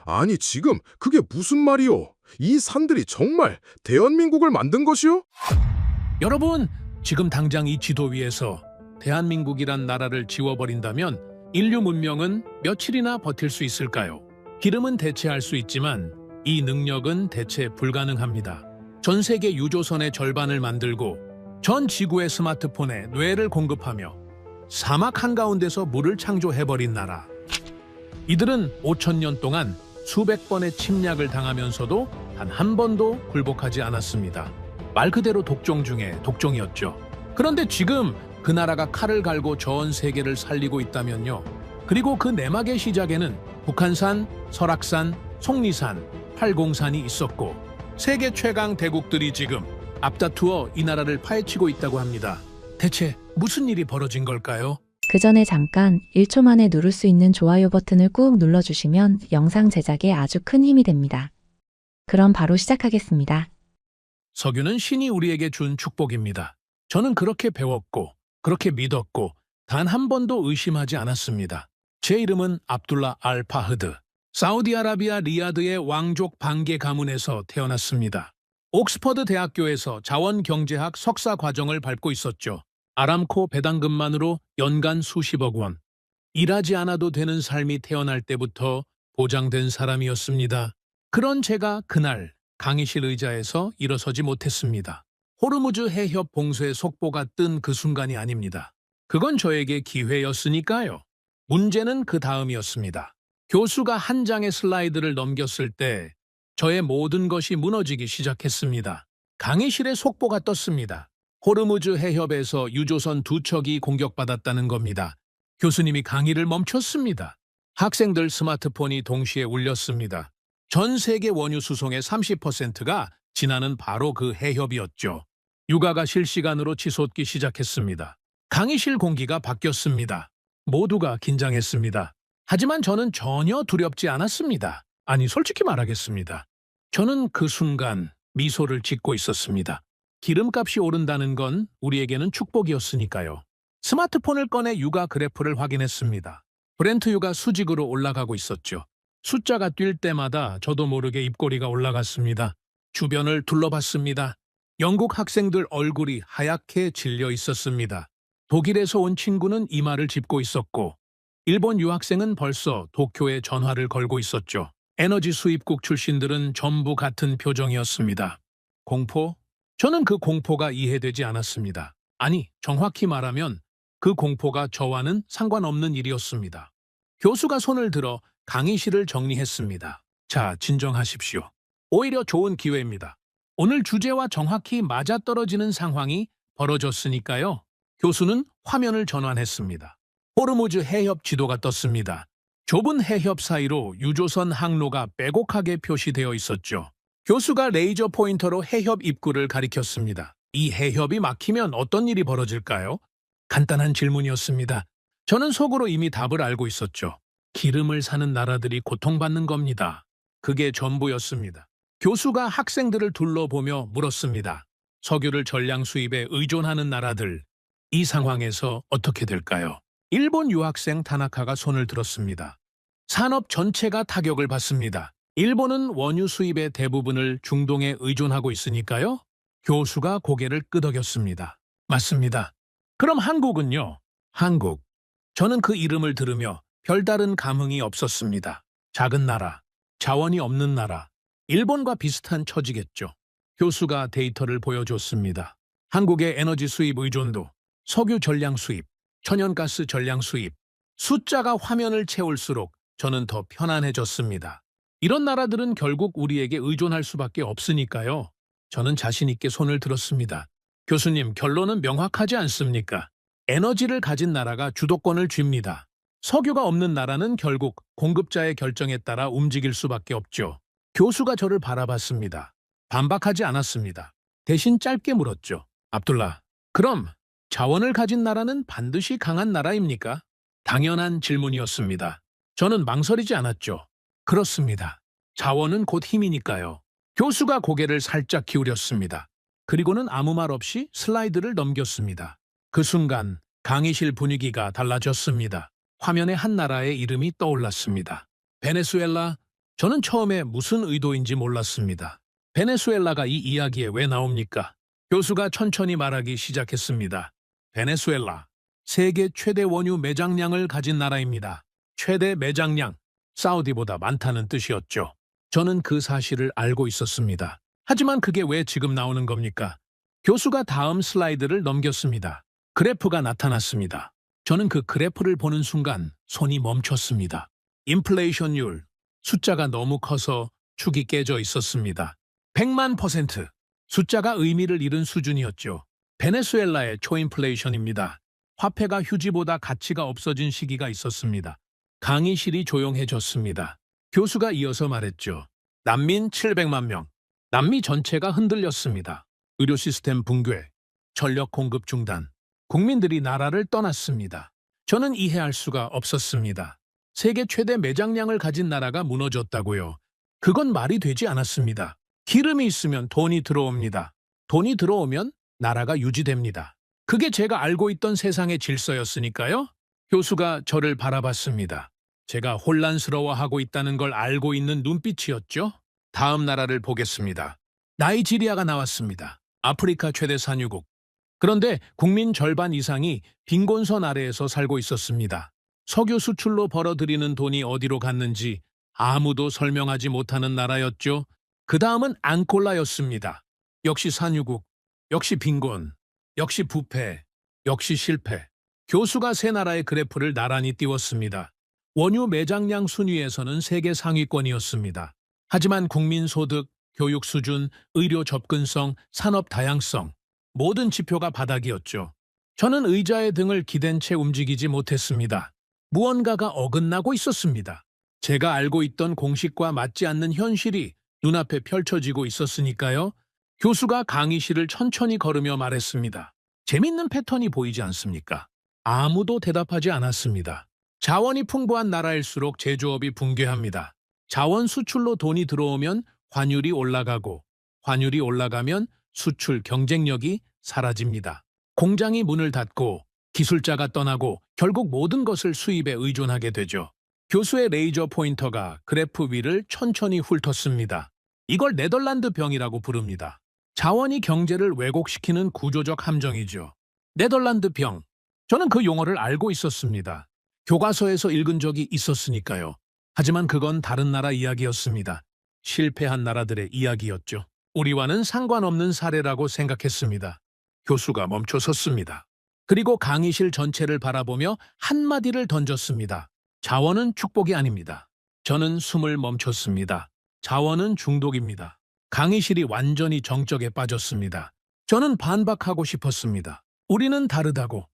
아니, 지금 그게 무슨 말이오? 이 산들이 정말 대한민국을 만든 것이오? 여러분, 지금 당장 이 지도 위에서 대한민국이란 나라를 지워버린다면 인류 문명은 며칠이나 버틸 수 있을까요? 기름은 대체할 수 있지만 이 능력은 대체 불가능합니다. 전 세계 유조선의 절반을 만들고 전 지구의 스마트폰에 뇌를 공급하며 사막 한가운데서 물을 창조해버린 나라. 이들은 5,000년 동안 수백 번의 침략을 당하면서도 단 한 번도 굴복하지 않았습니다. 말 그대로 독종 중에 독종이었죠. 그런데 지금 그 나라가 칼을 갈고 전 세계를 살리고 있다면요. 그리고 그 내막의 시작에는 북한산, 설악산, 속리산, 팔공산이 있었고 세계 최강 대국들이 지금 앞다투어 이 나라를 파헤치고 있다고 합니다. 대체 무슨 일이 벌어진 걸까요? 그 전에 잠깐 1초 만에 누를 수 있는 좋아요 버튼을 꾹 눌러주시면 영상 제작에 아주 큰 힘이 됩니다. 그럼 바로 시작하겠습니다. 석유는 신이 우리에게 준 축복입니다. 저는 그렇게 배웠고 그렇게 믿었고 단 한 번도 의심하지 않았습니다. 제 이름은 압둘라 알 파흐드. 사우디아라비아 리야드의 왕족 반개 가문에서 태어났습니다. 옥스퍼드 대학교에서 자원경제학 석사 과정을 밟고 있었죠. 아람코 배당금만으로 연간 수십억 원. 일하지 않아도 되는 삶이 태어날 때부터 보장된 사람이었습니다. 그런 제가 그날 강의실 의자에서 일어서지 못했습니다. 호르무즈 해협 봉쇄 속보가 뜬 그 순간이 아닙니다. 그건 저에게 기회였으니까요. 문제는 그 다음이었습니다. 교수가 한 장의 슬라이드를 넘겼을 때 저의 모든 것이 무너지기 시작했습니다. 강의실에 속보가 떴습니다. 호르무즈 해협에서 유조선 2척이 공격받았다는 겁니다. 교수님이 강의를 멈췄습니다. 학생들 스마트폰이 동시에 울렸습니다. 전 세계 원유 수송의 30%가 지나는 바로 그 해협이었죠. 육아가 실시간으로 치솟기 시작했습니다. 강의실 공기가 바뀌었습니다. 모두가 긴장했습니다. 하지만 저는 전혀 두렵지 않았습니다. 아니, 솔직히 말하겠습니다. 저는 그 순간 미소를 짓고 있었습니다. 기름값이 오른다는 건 우리에게는 축복이었으니까요. 스마트폰을 꺼내 유가 그래프를 확인했습니다. 브렌트 유가 수직으로 올라가고 있었죠. 숫자가 뛸 때마다 저도 모르게 입꼬리가 올라갔습니다. 주변을 둘러봤습니다. 영국 학생들 얼굴이 하얗게 질려 있었습니다. 독일에서 온 친구는 이마를 짚고 있었고 일본 유학생은 벌써 도쿄에 전화를 걸고 있었죠. 에너지 수입국 출신들은 전부 같은 표정이었습니다. 공포? 저는 그 공포가 이해되지 않았습니다. 아니, 정확히 말하면 그 공포가 저와는 상관없는 일이었습니다. 교수가 손을 들어 강의실을 정리했습니다. 자, 진정하십시오. 오히려 좋은 기회입니다. 오늘 주제와 정확히 맞아떨어지는 상황이 벌어졌으니까요. 교수는 화면을 전환했습니다. 호르무즈 해협 지도가 떴습니다. 좁은 해협 사이로 유조선 항로가 빼곡하게 표시되어 있었죠. 교수가 레이저 포인터로 해협 입구를 가리켰습니다. 이 해협이 막히면 어떤 일이 벌어질까요? 간단한 질문이었습니다. 저는 속으로 이미 답을 알고 있었죠. 기름을 사는 나라들이 고통받는 겁니다. 그게 전부였습니다. 교수가 학생들을 둘러보며 물었습니다. 석유를 전량 수입에 의존하는 나라들, 이 상황에서 어떻게 될까요? 일본 유학생 타나카가 손을 들었습니다. 산업 전체가 타격을 받습니다. 일본은 원유 수입의 대부분을 중동에 의존하고 있으니까요. 교수가 고개를 끄덕였습니다. 맞습니다. 그럼 한국은요? 한국. 저는 그 이름을 들으며 별다른 감흥이 없었습니다. 작은 나라, 자원이 없는 나라, 일본과 비슷한 처지겠죠. 교수가 데이터를 보여줬습니다. 한국의 에너지 수입 의존도, 석유 전량 수입, 천연가스 전량 수입, 숫자가 화면을 채울수록 저는 더 편안해졌습니다. 이런 나라들은 결국 우리에게 의존할 수밖에 없으니까요. 저는 자신 있게 손을 들었습니다. 교수님, 결론은 명확하지 않습니까? 에너지를 가진 나라가 주도권을 쥡니다. 석유가 없는 나라는 결국 공급자의 결정에 따라 움직일 수밖에 없죠. 교수가 저를 바라봤습니다. 반박하지 않았습니다. 대신 짧게 물었죠. 압둘라, 그럼 자원을 가진 나라는 반드시 강한 나라입니까? 당연한 질문이었습니다. 저는 망설이지 않았죠. 그렇습니다. 자원은 곧 힘이니까요. 교수가 고개를 살짝 기울였습니다. 그리고는 아무 말 없이 슬라이드를 넘겼습니다. 그 순간 강의실 분위기가 달라졌습니다. 화면에 한 나라의 이름이 떠올랐습니다. 베네수엘라, 저는 처음에 무슨 의도인지 몰랐습니다. 베네수엘라가 이 이야기에 왜 나옵니까? 교수가 천천히 말하기 시작했습니다. 베네수엘라, 세계 최대 원유 매장량을 가진 나라입니다. 최대 매장량, 사우디보다 많다는 뜻이었죠. 저는 그 사실을 알고 있었습니다. 하지만 그게 왜 지금 나오는 겁니까? 교수가 다음 슬라이드를 넘겼습니다. 그래프가 나타났습니다. 저는 그 그래프를 보는 순간 손이 멈췄습니다. 인플레이션율, 숫자가 너무 커서 축이 깨져 있었습니다. 100만 %. 숫자가 의미를 잃은 수준이었죠. 베네수엘라의 초인플레이션입니다. 화폐가 휴지보다 가치가 없어진 시기가 있었습니다. 강의실이 조용해졌습니다. 교수가 이어서 말했죠. 난민 700만 명. 남미 전체가 흔들렸습니다. 의료 시스템 붕괴, 전력 공급 중단. 국민들이 나라를 떠났습니다. 저는 이해할 수가 없었습니다. 세계 최대 매장량을 가진 나라가 무너졌다고요. 그건 말이 되지 않았습니다. 기름이 있으면 돈이 들어옵니다. 돈이 들어오면 나라가 유지됩니다. 그게 제가 알고 있던 세상의 질서였으니까요. 교수가 저를 바라봤습니다. 제가 혼란스러워하고 있다는 걸 알고 있는 눈빛이었죠. 다음 나라를 보겠습니다. 나이지리아가 나왔습니다. 아프리카 최대 산유국. 그런데 국민 절반 이상이 빈곤선 아래에서 살고 있었습니다. 석유 수출로 벌어들이는 돈이 어디로 갔는지 아무도 설명하지 못하는 나라였죠. 그 다음은 앙골라였습니다. 역시 산유국, 역시 빈곤, 역시 부패, 역시 실패. 교수가 세 나라의 그래프를 나란히 띄웠습니다. 원유 매장량 순위에서는 세계 상위권이었습니다. 하지만 국민 소득, 교육 수준, 의료 접근성, 산업 다양성, 모든 지표가 바닥이었죠. 저는 의자의 등을 기댄 채 움직이지 못했습니다. 무언가가 어긋나고 있었습니다. 제가 알고 있던 공식과 맞지 않는 현실이 눈앞에 펼쳐지고 있었으니까요. 교수가 강의실을 천천히 걸으며 말했습니다. 재밌는 패턴이 보이지 않습니까? 아무도 대답하지 않았습니다. 자원이 풍부한 나라일수록 제조업이 붕괴합니다. 자원 수출로 돈이 들어오면 환율이 올라가고, 환율이 올라가면 수출 경쟁력이 사라집니다. 공장이 문을 닫고 기술자가 떠나고 결국 모든 것을 수입에 의존하게 되죠. 교수의 레이저 포인터가 그래프 위를 천천히 훑었습니다. 이걸 네덜란드 병이라고 부릅니다. 자원이 경제를 왜곡시키는 구조적 함정이죠. 네덜란드 병. 저는 그 용어를 알고 있었습니다. 교과서에서 읽은 적이 있었으니까요. 하지만 그건 다른 나라 이야기였습니다. 실패한 나라들의 이야기였죠. 우리와는 상관없는 사례라고 생각했습니다. 교수가 멈춰섰습니다. 그리고 강의실 전체를 바라보며 한마디를 던졌습니다. 자원은 축복이 아닙니다. 저는 숨을 멈췄습니다. 자원은 중독입니다. 강의실이 완전히 정적에 빠졌습니다. 저는 반박하고 싶었습니다. 우리는 다르다고.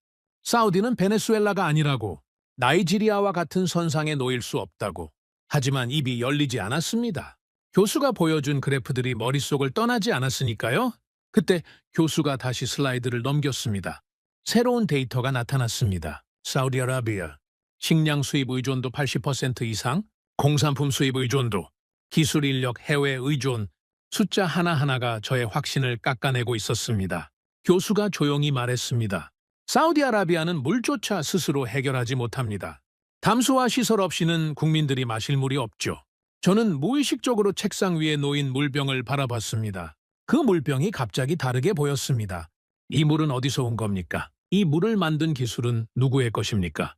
사우디는 베네수엘라가 아니라고. 나이지리아와 같은 선상에 놓일 수 없다고. 하지만 입이 열리지 않았습니다. 교수가 보여준 그래프들이 머릿속을 떠나지 않았으니까요. 그때 교수가 다시 슬라이드를 넘겼습니다. 새로운 데이터가 나타났습니다. 사우디아라비아, 식량 수입 의존도 80% 이상, 공산품 수입 의존도, 기술 인력 해외 의존, 숫자 하나하나가 저의 확신을 깎아내고 있었습니다. 교수가 조용히 말했습니다. 사우디아라비아는 물조차 스스로 해결하지 못합니다. 담수화 시설 없이는 국민들이 마실 물이 없죠. 저는 무의식적으로 책상 위에 놓인 물병을 바라봤습니다. 그 물병이 갑자기 다르게 보였습니다. 이 물은 어디서 온 겁니까? 이 물을 만든 기술은 누구의 것입니까?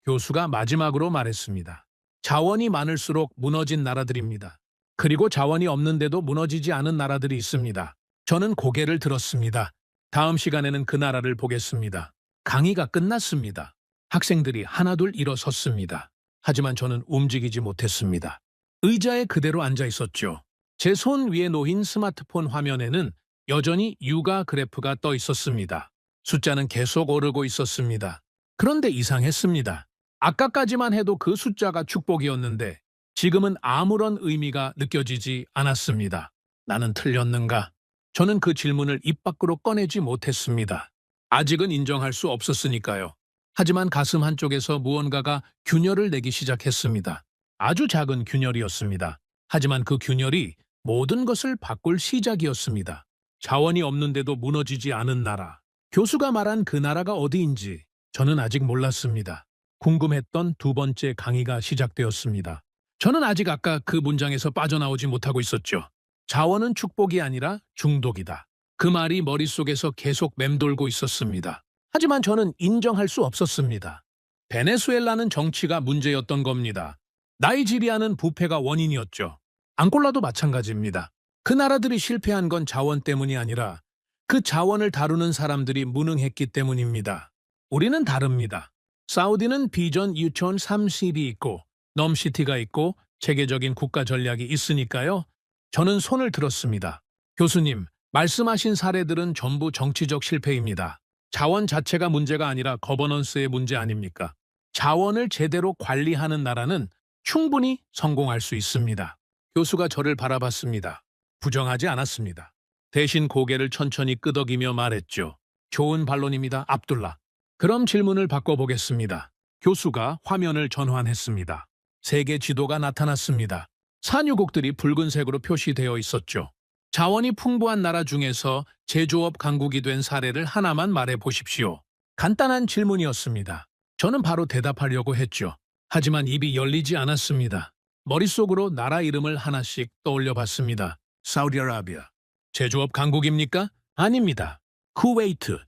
교수가 마지막으로 말했습니다. 자원이 많을수록 무너진 나라들입니다. 그리고 자원이 없는데도 무너지지 않은 나라들이 있습니다. 저는 고개를 들었습니다. 다음 시간에는 그 나라를 보겠습니다. 강의가 끝났습니다. 학생들이 하나둘 일어섰습니다. 하지만 저는 움직이지 못했습니다. 의자에 그대로 앉아 있었죠. 제 손 위에 놓인 스마트폰 화면에는 여전히 유가 그래프가 떠 있었습니다. 숫자는 계속 오르고 있었습니다. 그런데 이상했습니다. 아까까지만 해도 그 숫자가 축복이었는데 지금은 아무런 의미가 느껴지지 않았습니다. 나는 틀렸는가? 저는 그 질문을 입 밖으로 꺼내지 못했습니다. 아직은 인정할 수 없었으니까요. 하지만 가슴 한쪽에서 무언가가 균열을 내기 시작했습니다. 아주 작은 균열이었습니다. 하지만 그 균열이 모든 것을 바꿀 시작이었습니다. 자원이 없는데도 무너지지 않은 나라. 교수가 말한 그 나라가 어디인지 저는 아직 몰랐습니다. 궁금했던 두 번째 강의가 시작되었습니다. 저는 아직 아까 그 문장에서 빠져나오지 못하고 있었죠. 자원은 축복이 아니라 중독이다. 그 말이 머릿속에서 계속 맴돌고 있었습니다. 하지만 저는 인정할 수 없었습니다. 베네수엘라는 정치가 문제였던 겁니다. 나이지리아는 부패가 원인이었죠. 앙골라도 마찬가지입니다. 그 나라들이 실패한 건 자원 때문이 아니라 그 자원을 다루는 사람들이 무능했기 때문입니다. 우리는 다릅니다. 사우디는 비전 2030이 있고 넘시티가 있고 체계적인 국가 전략이 있으니까요. 저는 손을 들었습니다. 교수님, 말씀하신 사례들은 전부 정치적 실패입니다. 자원 자체가 문제가 아니라 거버넌스의 문제 아닙니까? 자원을 제대로 관리하는 나라는 충분히 성공할 수 있습니다. 교수가 저를 바라봤습니다. 부정하지 않았습니다. 대신 고개를 천천히 끄덕이며 말했죠. 좋은 반론입니다, 압둘라. 그럼 질문을 바꿔보겠습니다. 교수가 화면을 전환했습니다. 세계 지도가 나타났습니다. 산유국들이 붉은색으로 표시되어 있었죠. 자원이 풍부한 나라 중에서 제조업 강국이 된 사례를 하나만 말해 보십시오. 간단한 질문이었습니다. 저는 바로 대답하려고 했죠. 하지만 입이 열리지 않았습니다. 머릿속으로 나라 이름을 하나씩 떠올려 봤습니다. 사우디아라비아. 제조업 강국입니까? 아닙니다. 쿠웨이트.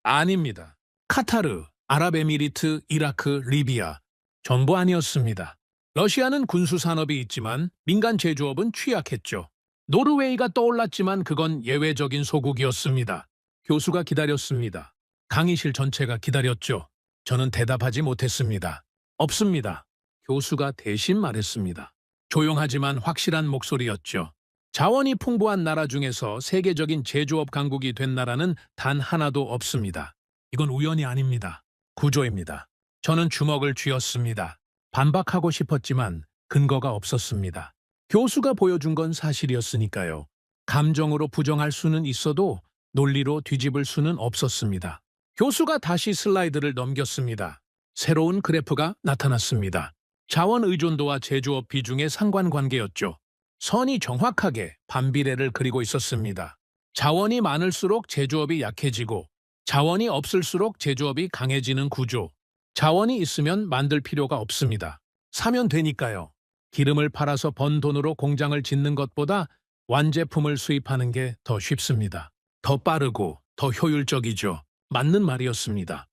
아닙니다. 카타르, 아랍에미리트, 이라크, 리비아. 전부 아니었습니다. 러시아는 군수 산업이 있지만 민간 제조업은 취약했죠. 노르웨이가 떠올랐지만 그건 예외적인 소국이었습니다. 교수가 기다렸습니다. 강의실 전체가 기다렸죠. 저는 대답하지 못했습니다. 없습니다. 교수가 대신 말했습니다. 조용하지만 확실한 목소리였죠. 자원이 풍부한 나라 중에서 세계적인 제조업 강국이 된 나라는 단 하나도 없습니다. 이건 우연이 아닙니다. 구조입니다. 저는 주먹을 쥐었습니다. 반박하고 싶었지만 근거가 없었습니다. 교수가 보여준 건 사실이었으니까요. 감정으로 부정할 수는 있어도 논리로 뒤집을 수는 없었습니다. 교수가 다시 슬라이드를 넘겼습니다. 새로운 그래프가 나타났습니다. 자원 의존도와 제조업 비중의 상관관계였죠. 선이 정확하게 반비례를 그리고 있었습니다. 자원이 많을수록 제조업이 약해지고 자원이 없을수록 제조업이 강해지는 구조. 자원이 있으면 만들 필요가 없습니다. 사면 되니까요. 기름을 팔아서 번 돈으로 공장을 짓는 것보다 완제품을 수입하는 게 더 쉽습니다. 더 빠르고 더 효율적이죠. 맞는 말이었습니다.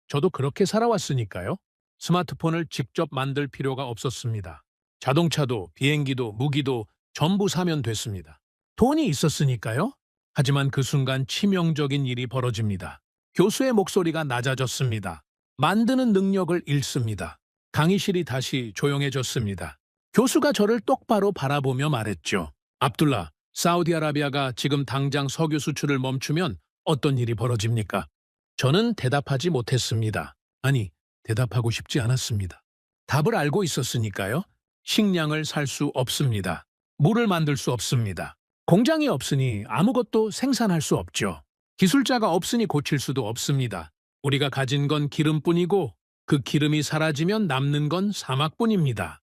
저도 그렇게 살아왔으니까요. 스마트폰을 직접 만들 필요가 없었습니다. 자동차도 비행기도 무기도 전부 사면 됐습니다. 돈이 있었으니까요. 하지만 그 순간 치명적인 일이 벌어집니다. 교수의 목소리가 낮아졌습니다. 만드는 능력을 잃습니다. 강의실이 다시 조용해졌습니다. 교수가 저를 똑바로 바라보며 말했죠. 압둘라, 사우디아라비아가 지금 당장 석유 수출을 멈추면 어떤 일이 벌어집니까? 저는 대답하지 못했습니다. 아니, 대답하고 싶지 않았습니다. 답을 알고 있었으니까요. 식량을 살 수 없습니다. 물을 만들 수 없습니다. 공장이 없으니 아무것도 생산할 수 없죠. 기술자가 없으니 고칠 수도 없습니다. 우리가 가진 건 기름뿐이고 그 기름이 사라지면 남는 건 사막뿐입니다.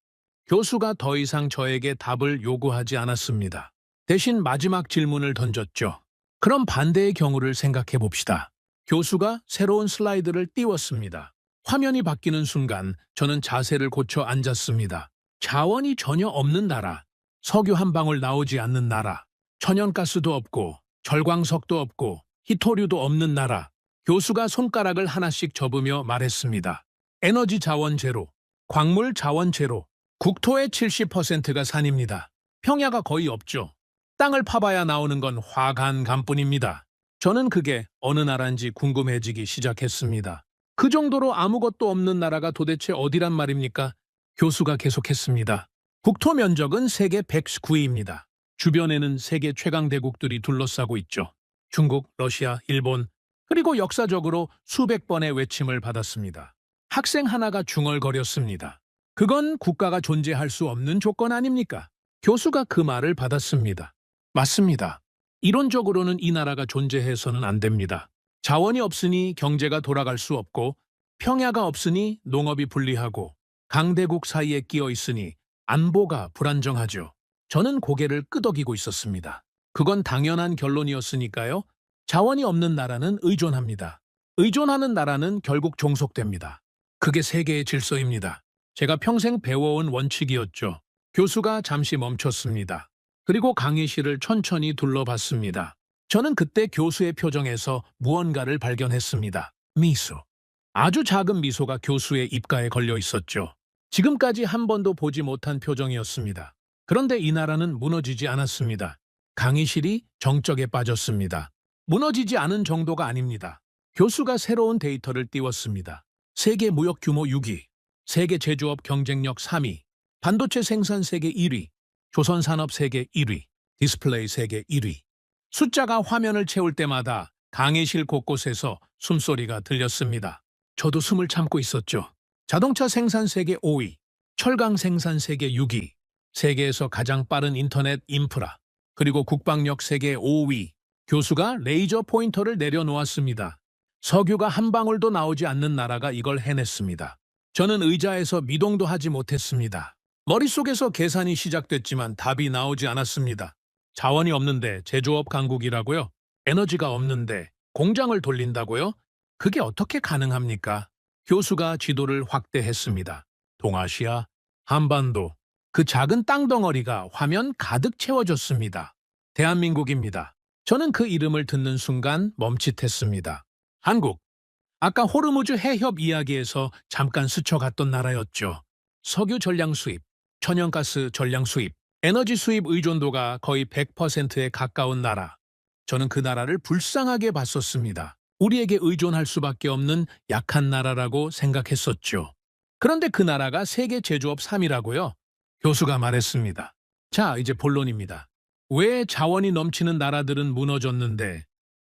교수가 더 이상 저에게 답을 요구하지 않았습니다. 대신 마지막 질문을 던졌죠. 그럼 반대의 경우를 생각해 봅시다. 교수가 새로운 슬라이드를 띄웠습니다. 화면이 바뀌는 순간 저는 자세를 고쳐 앉았습니다. 자원이 전혀 없는 나라, 석유 한 방울 나오지 않는 나라, 천연가스도 없고 절광석도 없고 히토류도 없는 나라. 교수가 손가락을 하나씩 접으며 말했습니다. 에너지 자원 제로, 광물 자원 제로, 국토의 70%가 산입니다. 평야가 거의 없죠. 땅을 파봐야 나오는 건 화간감뿐입니다. 저는 그게 어느 나라인지 궁금해지기 시작했습니다. 그 정도로 아무것도 없는 나라가 도대체 어디란 말입니까? 교수가 계속했습니다. 국토 면적은 세계 109위입니다. 주변에는 세계 최강 대국들이 둘러싸고 있죠. 중국, 러시아, 일본, 그리고 역사적으로 수백 번의 외침을 받았습니다. 학생 하나가 중얼거렸습니다. 그건 국가가 존재할 수 없는 조건 아닙니까? 교수가 그 말을 받았습니다. 맞습니다. 이론적으로는 이 나라가 존재해서는 안 됩니다. 자원이 없으니 경제가 돌아갈 수 없고 평야가 없으니 농업이 불리하고 강대국 사이에 끼어 있으니 안보가 불안정하죠. 저는 고개를 끄덕이고 있었습니다. 그건 당연한 결론이었으니까요. 자원이 없는 나라는 의존합니다. 의존하는 나라는 결국 종속됩니다. 그게 세계의 질서입니다. 제가 평생 배워온 원칙이었죠. 교수가 잠시 멈췄습니다. 그리고 강의실을 천천히 둘러봤습니다. 저는 그때 교수의 표정에서 무언가를 발견했습니다. 미소. 아주 작은 미소가 교수의 입가에 걸려 있었죠. 지금까지 한 번도 보지 못한 표정이었습니다. 그런데 이 나라는 무너지지 않았습니다. 강의실이 정적에 빠졌습니다. 무너지지 않은 정도가 아닙니다. 교수가 새로운 데이터를 띄웠습니다. 세계 무역 규모 6위, 세계 제조업 경쟁력 3위, 반도체 생산 세계 1위, 조선산업 세계 1위, 디스플레이 세계 1위. 숫자가 화면을 채울 때마다 강의실 곳곳에서 숨소리가 들렸습니다. 저도 숨을 참고 있었죠. 자동차 생산 세계 5위, 철강 생산 세계 6위, 세계에서 가장 빠른 인터넷 인프라, 그리고 국방력 세계 5위. 교수가 레이저 포인터를 내려놓았습니다. 석유가 한 방울도 나오지 않는 나라가 이걸 해냈습니다. 저는 의자에서 미동도 하지 못했습니다. 머릿속에서 계산이 시작됐지만 답이 나오지 않았습니다. 자원이 없는데 제조업 강국이라고요? 에너지가 없는데 공장을 돌린다고요? 그게 어떻게 가능합니까? 교수가 지도를 확대했습니다. 동아시아, 한반도, 그 작은 땅덩어리가 화면 가득 채워졌습니다. 대한민국입니다. 저는 그 이름을 듣는 순간 멈칫했습니다. 한국. 아까 호르무즈 해협 이야기에서 잠깐 스쳐갔던 나라였죠. 석유 전량 수입, 천연가스 전량 수입, 에너지 수입 의존도가 거의 100%에 가까운 나라. 저는 그 나라를 불쌍하게 봤었습니다. 우리에게 의존할 수밖에 없는 약한 나라라고 생각했었죠. 그런데 그 나라가 세계 제조업 3위라고요? 교수가 말했습니다. 자, 이제 본론입니다. 왜 자원이 넘치는 나라들은 무너졌는데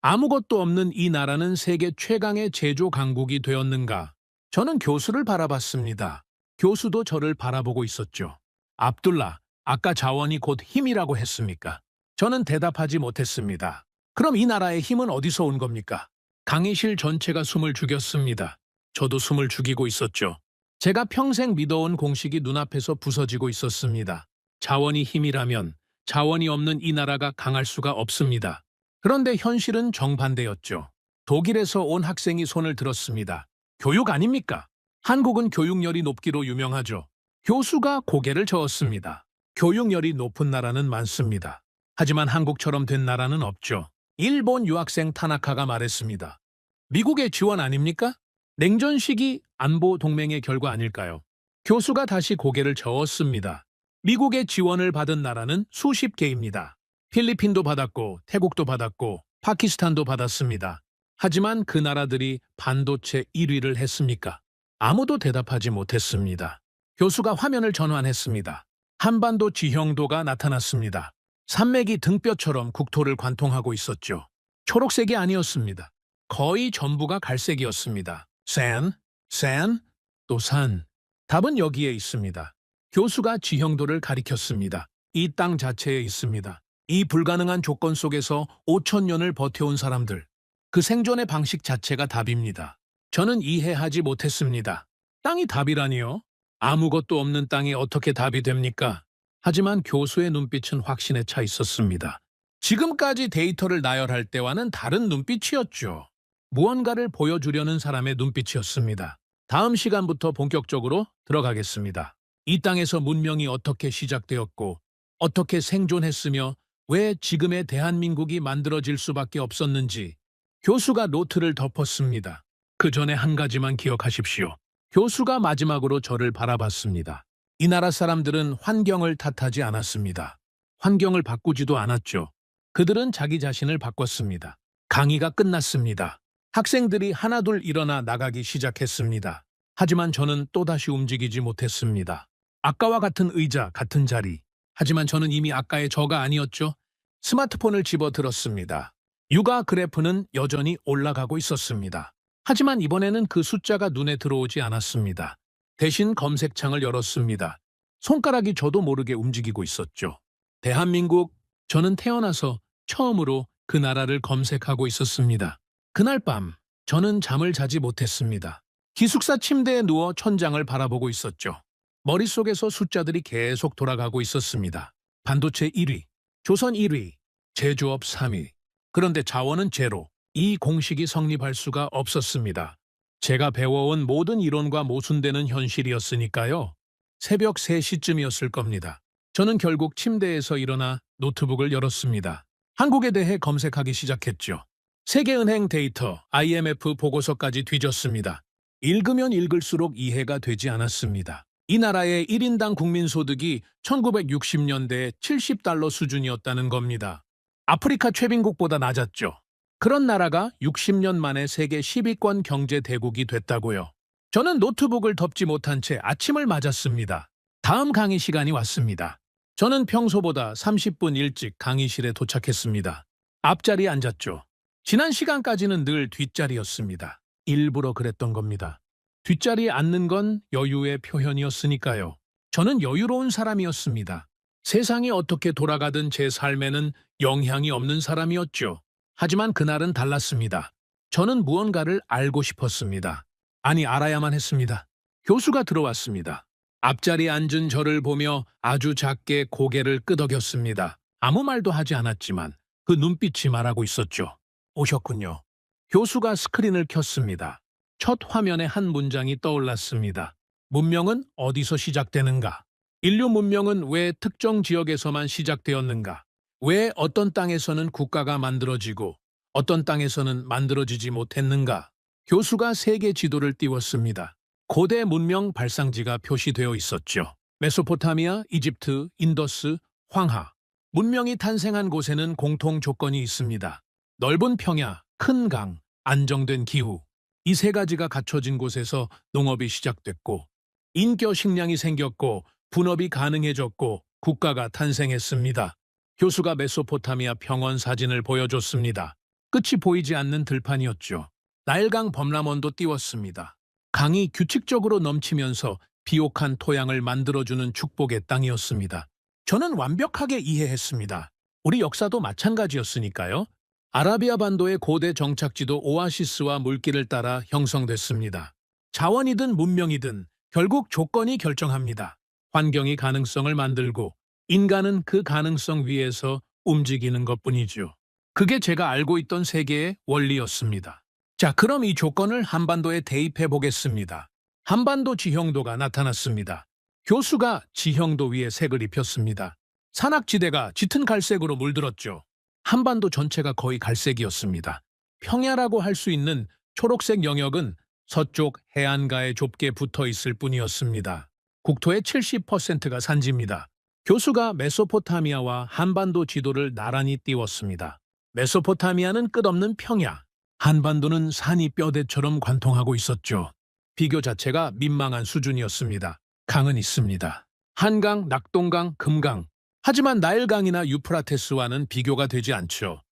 아무것도 없는 이 나라는 세계 최강의 제조 강국이 되었는가? 저는 교수를 바라봤습니다. 교수도 저를 바라보고 있었죠. 압둘라, 아까 자원이 곧 힘이라고 했습니까? 저는 대답하지 못했습니다. 그럼 이 나라의 힘은 어디서 온 겁니까? 강의실 전체가 숨을 죽였습니다. 저도 숨을 죽이고 있었죠. 제가 평생 믿어온 공식이 눈앞에서 부서지고 있었습니다. 자원이 힘이라면 자원이 없는 이 나라가 강할 수가 없습니다. 그런데 현실은 정반대였죠. 독일에서 온 학생이 손을 들었습니다. 교육 아닙니까? 한국은 교육열이 높기로 유명하죠. 교수가 고개를 저었습니다. 교육열이 높은 나라는 많습니다. 하지만 한국처럼 된 나라는 없죠. 일본 유학생 타나카가 말했습니다. 미국의 지원 아닙니까? 냉전 시기 안보 동맹의 결과 아닐까요? 교수가 다시 고개를 저었습니다. 미국의 지원을 받은 나라는 수십 개입니다. 필리핀도 받았고 태국도 받았고 파키스탄도 받았습니다. 하지만 그 나라들이 반도체 1위를 했습니까? 아무도 대답하지 못했습니다. 교수가 화면을 전환했습니다. 한반도 지형도가 나타났습니다. 산맥이 등뼈처럼 국토를 관통하고 있었죠. 초록색이 아니었습니다. 거의 전부가 갈색이었습니다. 산, 또 산. 답은 여기에 있습니다. 교수가 지형도를 가리켰습니다. 이 땅 자체에 있습니다. 이 불가능한 조건 속에서 5,000년을 버텨온 사람들. 그 생존의 방식 자체가 답입니다. 저는 이해하지 못했습니다. 땅이 답이라니요? 아무것도 없는 땅이 어떻게 답이 됩니까? 하지만 교수의 눈빛은 확신에 차 있었습니다. 지금까지 데이터를 나열할 때와는 다른 눈빛이었죠. 무언가를 보여주려는 사람의 눈빛이었습니다. 다음 시간부터 본격적으로 들어가겠습니다. 이 땅에서 문명이 어떻게 시작되었고 어떻게 생존했으며 왜 지금의 대한민국이 만들어질 수밖에 없었는지 교수가 노트를 덮었습니다. 그 전에 한 가지만 기억하십시오. 교수가 마지막으로 저를 바라봤습니다. 이 나라 사람들은 환경을 탓하지 않았습니다. 환경을 바꾸지도 않았죠. 그들은 자기 자신을 바꿨습니다. 강의가 끝났습니다. 학생들이 하나둘 일어나 나가기 시작했습니다. 하지만 저는 또다시 움직이지 못했습니다. 아까와 같은 의자, 같은 자리. 하지만 저는 이미 아까의 저가 아니었죠. 스마트폰을 집어들었습니다. 육아 그래프는 여전히 올라가고 있었습니다. 하지만 이번에는 그 숫자가 눈에 들어오지 않았습니다. 대신 검색창을 열었습니다. 손가락이 저도 모르게 움직이고 있었죠. 대한민국, 저는 태어나서 처음으로 그 나라를 검색하고 있었습니다. 그날 밤, 저는 잠을 자지 못했습니다. 기숙사 침대에 누워 천장을 바라보고 있었죠. 머릿속에서 숫자들이 계속 돌아가고 있었습니다. 반도체 1위, 조선 1위, 제조업 3위. 그런데 자원은 제로. 이 공식이 성립할 수가 없었습니다. 제가 배워온 모든 이론과 모순되는 현실이었으니까요. 새벽 3시쯤이었을 겁니다. 저는 결국 침대에서 일어나 노트북을 열었습니다. 한국에 대해 검색하기 시작했죠. 세계은행 데이터, IMF 보고서까지 뒤졌습니다. 읽으면 읽을수록 이해가 되지 않았습니다. 이 나라의 1인당 국민소득이 1960년대에 $70 수준이었다는 겁니다. 아프리카 최빈국보다 낮았죠. 그런 나라가 60년 만에 세계 10위권 경제 대국이 됐다고요. 저는 노트북을 덮지 못한 채 아침을 맞았습니다. 다음 강의 시간이 왔습니다. 저는 평소보다 30분 일찍 강의실에 도착했습니다. 앞자리에 앉았죠. 지난 시간까지는 늘 뒷자리였습니다. 일부러 그랬던 겁니다. 뒷자리에 앉는 건 여유의 표현이었으니까요. 저는 여유로운 사람이었습니다. 세상이 어떻게 돌아가든 제 삶에는 영향이 없는 사람이었죠. 하지만 그날은 달랐습니다. 저는 무언가를 알고 싶었습니다. 아니, 알아야만 했습니다. 교수가 들어왔습니다. 앞자리에 앉은 저를 보며 아주 작게 고개를 끄덕였습니다. 아무 말도 하지 않았지만 그 눈빛이 말하고 있었죠. 오셨군요. 교수가 스크린을 켰습니다. 첫 화면에 한 문장이 떠올랐습니다. 문명은 어디서 시작되는가? 인류 문명은 왜 특정 지역에서만 시작되었는가? 왜 어떤 땅에서는 국가가 만들어지고 어떤 땅에서는 만들어지지 못했는가? 교수가 세계 지도를 띄웠습니다. 고대 문명 발상지가 표시되어 있었죠. 메소포타미아, 이집트, 인더스, 황하. 문명이 탄생한 곳에는 공통 조건이 있습니다. 넓은 평야, 큰 강, 안정된 기후. 이 세 가지가 갖춰진 곳에서 농업이 시작됐고, 인겨 식량이 생겼고, 분업이 가능해졌고, 국가가 탄생했습니다. 교수가 메소포타미아 평원 사진을 보여줬습니다. 끝이 보이지 않는 들판이었죠. 나일강 범람원도 띄웠습니다. 강이 규칙적으로 넘치면서 비옥한 토양을 만들어주는 축복의 땅이었습니다. 저는 완벽하게 이해했습니다. 우리 역사도 마찬가지였으니까요. 아라비아 반도의 고대 정착지도 오아시스와 물길을 따라 형성됐습니다. 자원이든 문명이든 결국 조건이 결정합니다. 환경이 가능성을 만들고 인간은 그 가능성 위에서 움직이는 것뿐이죠. 그게 제가 알고 있던 세계의 원리였습니다. 자, 그럼 이 조건을 한반도에 대입해 보겠습니다. 한반도 지형도가 나타났습니다. 교수가 지형도 위에 색을 입혔습니다. 산악지대가 짙은 갈색으로 물들었죠. 한반도 전체가 거의 갈색이었습니다. 평야라고 할 수 있는 초록색 영역은 서쪽 해안가에 좁게 붙어 있을 뿐이었습니다. 국토의 70%가 산지입니다. 교수가 메소포타미아와 한반도 지도를 나란히 띄웠습니다. 메소포타미아는 끝없는 평야, 한반도는 산이 뼈대처럼 관통하고 있었죠. 비교 자체가 민망한 수준이었습니다. 강은 있습니다. 한강, 낙동강, 금강. 하지만 나일강이나 유프라테스와는 비교가 되지 않죠.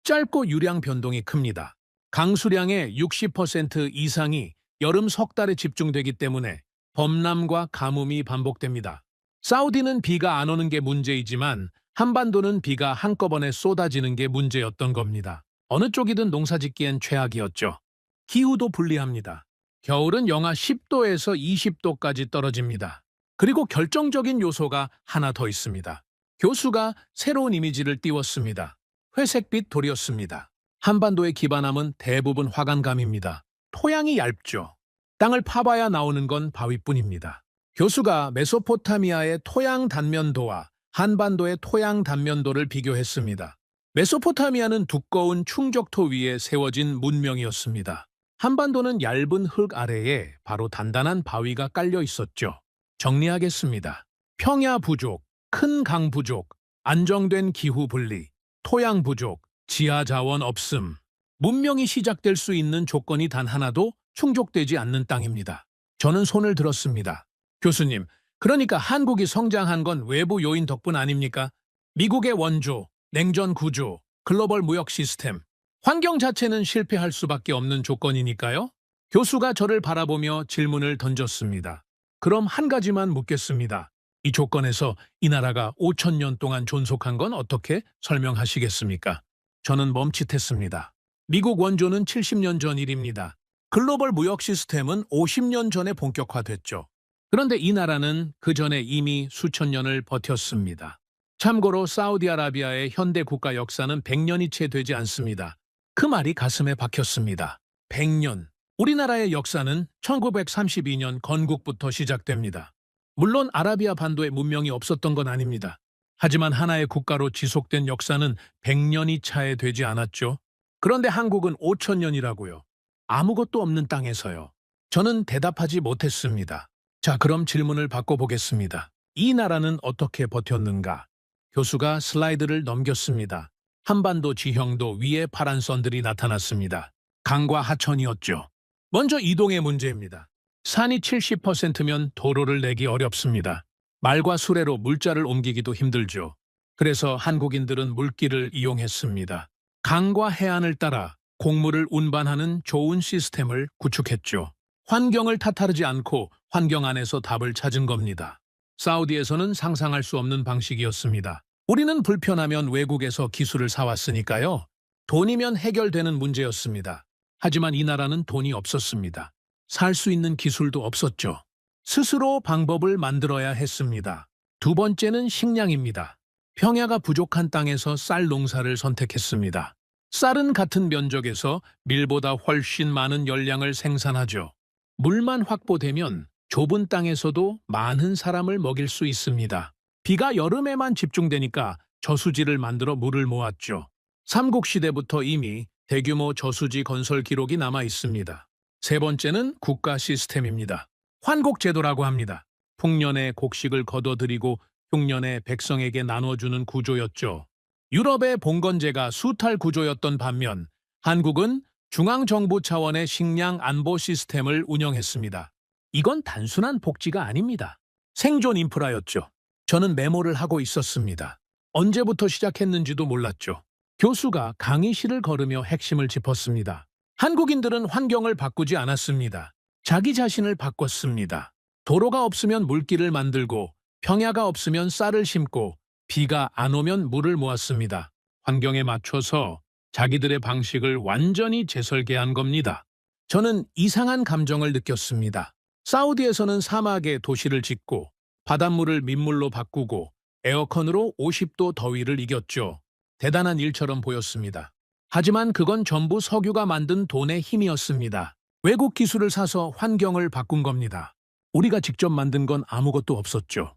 짧고 유량 변동이 큽니다. 강수량의 60% 이상이 여름 석 달에 집중되기 때문에 범람과 가뭄이 반복됩니다. 사우디는 비가 안 오는 게 문제이지만 한반도는 비가 한꺼번에 쏟아지는 게 문제였던 겁니다. 어느 쪽이든 농사짓기엔 최악이었죠. 기후도 불리합니다. 겨울은 영하 10도에서 20도까지 떨어집니다. 그리고 결정적인 요소가 하나 더 있습니다. 교수가 새로운 이미지를 띄웠습니다. 회색빛 돌이었습니다. 한반도의 기반함은 대부분 화강감입니다. 토양이 얇죠. 땅을 파봐야 나오는 건 바위뿐입니다. 교수가 메소포타미아의 토양 단면도와 한반도의 토양 단면도를 비교했습니다. 메소포타미아는 두꺼운 충적토 위에 세워진 문명이었습니다. 한반도는 얇은 흙 아래에 바로 단단한 바위가 깔려 있었죠. 정리하겠습니다. 평야 부족, 큰 강 부족, 안정된 기후 분리, 토양 부족, 지하 자원 없음. 문명이 시작될 수 있는 조건이 단 하나도 충족되지 않는 땅입니다. 저는 손을 들었습니다. 교수님, 그러니까 한국이 성장한 건 외부 요인 덕분 아닙니까? 미국의 원조, 냉전 구조, 글로벌 무역 시스템. 환경 자체는 실패할 수밖에 없는 조건이니까요. 교수가 저를 바라보며 질문을 던졌습니다. 그럼 한 가지만 묻겠습니다. 이 조건에서 이 나라가 5,000년 동안 존속한 건 어떻게 설명하시겠습니까? 저는 멈칫했습니다. 미국 원조는 70년 전 일입니다. 글로벌 무역 시스템은 50년 전에 본격화됐죠. 그런데 이 나라는 그 전에 이미 수천 년을 버텼습니다. 참고로 사우디아라비아의 현대 국가 역사는 100년이 채 되지 않습니다. 그 말이 가슴에 박혔습니다. 100년. 우리나라의 역사는 1932년 건국부터 시작됩니다. 물론 아라비아 반도에 문명이 없었던 건 아닙니다. 하지만 하나의 국가로 지속된 역사는 100년이 차에 되지 않았죠. 그런데 한국은 5,000년이라고요. 아무것도 없는 땅에서요. 저는 대답하지 못했습니다. 자, 그럼 질문을 바꿔보겠습니다. 이 나라는 어떻게 버텼는가? 교수가 슬라이드를 넘겼습니다. 한반도 지형도 위에 파란 선들이 나타났습니다. 강과 하천이었죠. 먼저 이동의 문제입니다. 산이 70%면 도로를 내기 어렵습니다. 말과 수레로 물자를 옮기기도 힘들죠. 그래서 한국인들은 물길을 이용했습니다. 강과 해안을 따라 곡물을 운반하는 좋은 시스템을 구축했죠. 환경을 탓하지 않고 환경 안에서 답을 찾은 겁니다. 사우디에서는 상상할 수 없는 방식이었습니다. 우리는 불편하면 외국에서 기술을 사왔으니까요. 돈이면 해결되는 문제였습니다. 하지만 이 나라는 돈이 없었습니다. 살 수 있는 기술도 없었죠. 스스로 방법을 만들어야 했습니다. 두 번째는 식량입니다. 평야가 부족한 땅에서 쌀 농사를 선택했습니다. 쌀은 같은 면적에서 밀보다 훨씬 많은 열량을 생산하죠. 물만 확보되면 좁은 땅에서도 많은 사람을 먹일 수 있습니다. 비가 여름에만 집중되니까 저수지를 만들어 물을 모았죠. 삼국시대부터 이미 대규모 저수지 건설 기록이 남아 있습니다. 세 번째는 국가 시스템입니다. 환곡제도라고 합니다. 풍년에 곡식을 거둬들이고 흉년에 백성에게 나눠주는 구조였죠. 유럽의 봉건제가 수탈 구조였던 반면 한국은 중앙정부 차원의 식량 안보 시스템을 운영했습니다. 이건 단순한 복지가 아닙니다. 생존 인프라였죠. 저는 메모를 하고 있었습니다. 언제부터 시작했는지도 몰랐죠. 교수가 강의실을 걸으며 핵심을 짚었습니다. 한국인들은 환경을 바꾸지 않았습니다. 자기 자신을 바꿨습니다. 도로가 없으면 물길을 만들고 평야가 없으면 쌀을 심고 비가 안 오면 물을 모았습니다. 환경에 맞춰서 자기들의 방식을 완전히 재설계한 겁니다. 저는 이상한 감정을 느꼈습니다. 사우디에서는 사막에 도시를 짓고 바닷물을 민물로 바꾸고 에어컨으로 50도 더위를 이겼죠. 대단한 일처럼 보였습니다. 하지만 그건 전부 석유가 만든 돈의 힘이었습니다. 외국 기술을 사서 환경을 바꾼 겁니다. 우리가 직접 만든 건 아무것도 없었죠.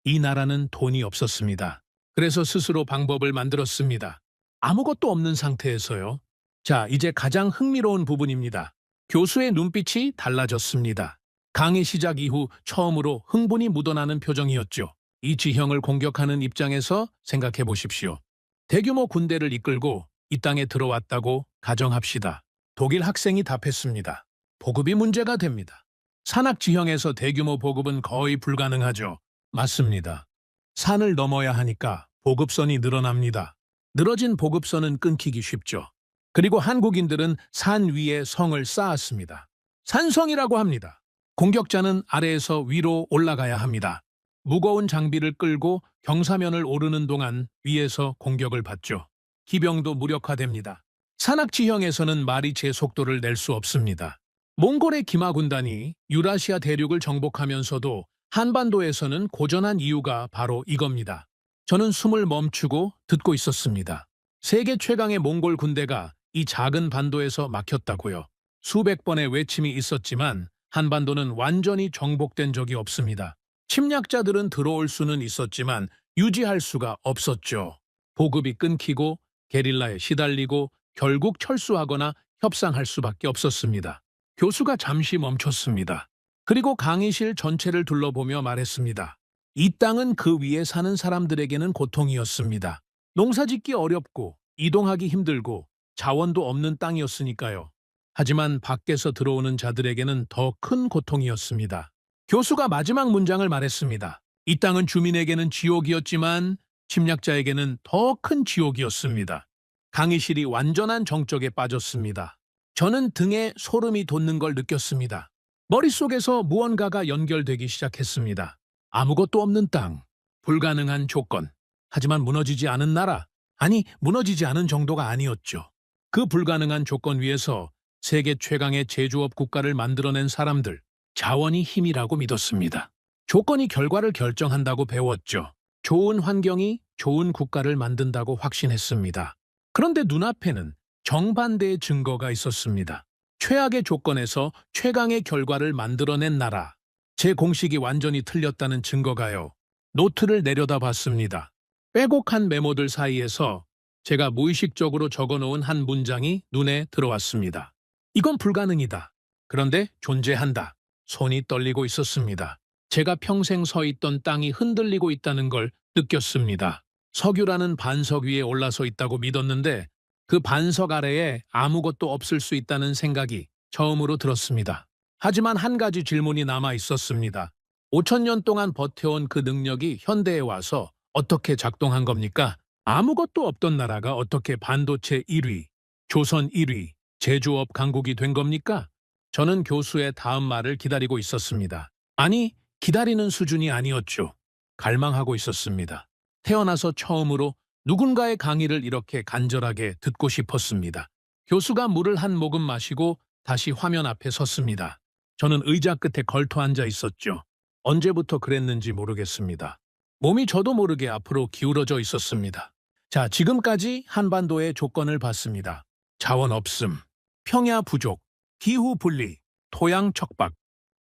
이 나라는 돈이 없었습니다. 그래서 스스로 방법을 만들었습니다. 아무것도 없는 상태에서요. 자, 이제 가장 흥미로운 부분입니다. 교수의 눈빛이 달라졌습니다. 강의 시작 이후 처음으로 흥분이 묻어나는 표정이었죠. 이 지형을 공격하는 입장에서 생각해 보십시오. 대규모 군대를 이끌고 이 땅에 들어왔다고 가정합시다. 독일 학생이 답했습니다. 보급이 문제가 됩니다. 산악 지형에서 대규모 보급은 거의 불가능하죠. 맞습니다. 산을 넘어야 하니까 보급선이 늘어납니다. 늘어진 보급선은 끊기기 쉽죠. 그리고 한국인들은 산 위에 성을 쌓았습니다. 산성이라고 합니다. 공격자는 아래에서 위로 올라가야 합니다. 무거운 장비를 끌고 경사면을 오르는 동안 위에서 공격을 받죠. 기병도 무력화됩니다. 산악 지형에서는 말이 제 속도를 낼 수 없습니다. 몽골의 기마 군단이 유라시아 대륙을 정복하면서도 한반도에서는 고전한 이유가 바로 이겁니다. 저는 숨을 멈추고 듣고 있었습니다. 세계 최강의 몽골 군대가 이 작은 반도에서 막혔다고요. 수백 번의 외침이 있었지만 한반도는 완전히 정복된 적이 없습니다. 침략자들은 들어올 수는 있었지만 유지할 수가 없었죠. 보급이 끊기고 게릴라에 시달리고 결국 철수하거나 협상할 수밖에 없었습니다. 교수가 잠시 멈췄습니다. 그리고 강의실 전체를 둘러보며 말했습니다. 이 땅은 그 위에 사는 사람들에게는 고통이었습니다. 농사짓기 어렵고 이동하기 힘들고 자원도 없는 땅이었으니까요. 하지만 밖에서 들어오는 자들에게는 더 큰 고통이었습니다. 교수가 마지막 문장을 말했습니다. 이 땅은 주민에게는 지옥이었지만 침략자에게는 더 큰 지옥이었습니다. 강의실이 완전한 정적에 빠졌습니다. 저는 등에 소름이 돋는 걸 느꼈습니다. 머릿속에서 무언가가 연결되기 시작했습니다. 아무것도 없는 땅, 불가능한 조건, 하지만 무너지지 않은 나라, 아니 무너지지 않은 정도가 아니었죠. 그 불가능한 조건 위에서 세계 최강의 제조업 국가를 만들어낸 사람들, 자원이 힘이라고 믿었습니다. 조건이 결과를 결정한다고 배웠죠. 좋은 환경이 좋은 국가를 만든다고 확신했습니다. 그런데 눈앞에는 정반대의 증거가 있었습니다. 최악의 조건에서 최강의 결과를 만들어낸 나라. 제 공식이 완전히 틀렸다는 증거가요. 노트를 내려다봤습니다. 빼곡한 메모들 사이에서 제가 무의식적으로 적어놓은 한 문장이 눈에 들어왔습니다. 이건 불가능이다. 그런데 존재한다. 손이 떨리고 있었습니다. 제가 평생 서 있던 땅이 흔들리고 있다는 걸 느꼈습니다. 석유라는 반석 위에 올라서 있다고 믿었는데 그 반석 아래에 아무것도 없을 수 있다는 생각이 처음으로 들었습니다. 하지만 한 가지 질문이 남아 있었습니다. 5천 년 동안 버텨온 그 능력이 현대에 와서 어떻게 작동한 겁니까? 아무것도 없던 나라가 어떻게 반도체 1위, 조선 1위, 제조업 강국이 된 겁니까? 저는 교수의 다음 말을 기다리고 있었습니다. 아니, 기다리는 수준이 아니었죠. 갈망하고 있었습니다. 태어나서 처음으로 누군가의 강의를 이렇게 간절하게 듣고 싶었습니다. 교수가 물을 한 모금 마시고 다시 화면 앞에 섰습니다. 저는 의자 끝에 걸터 앉아 있었죠. 언제부터 그랬는지 모르겠습니다. 몸이 저도 모르게 앞으로 기울어져 있었습니다. 자, 지금까지 한반도의 조건을 봤습니다. 자원 없음, 평야 부족, 기후 분리, 토양 척박,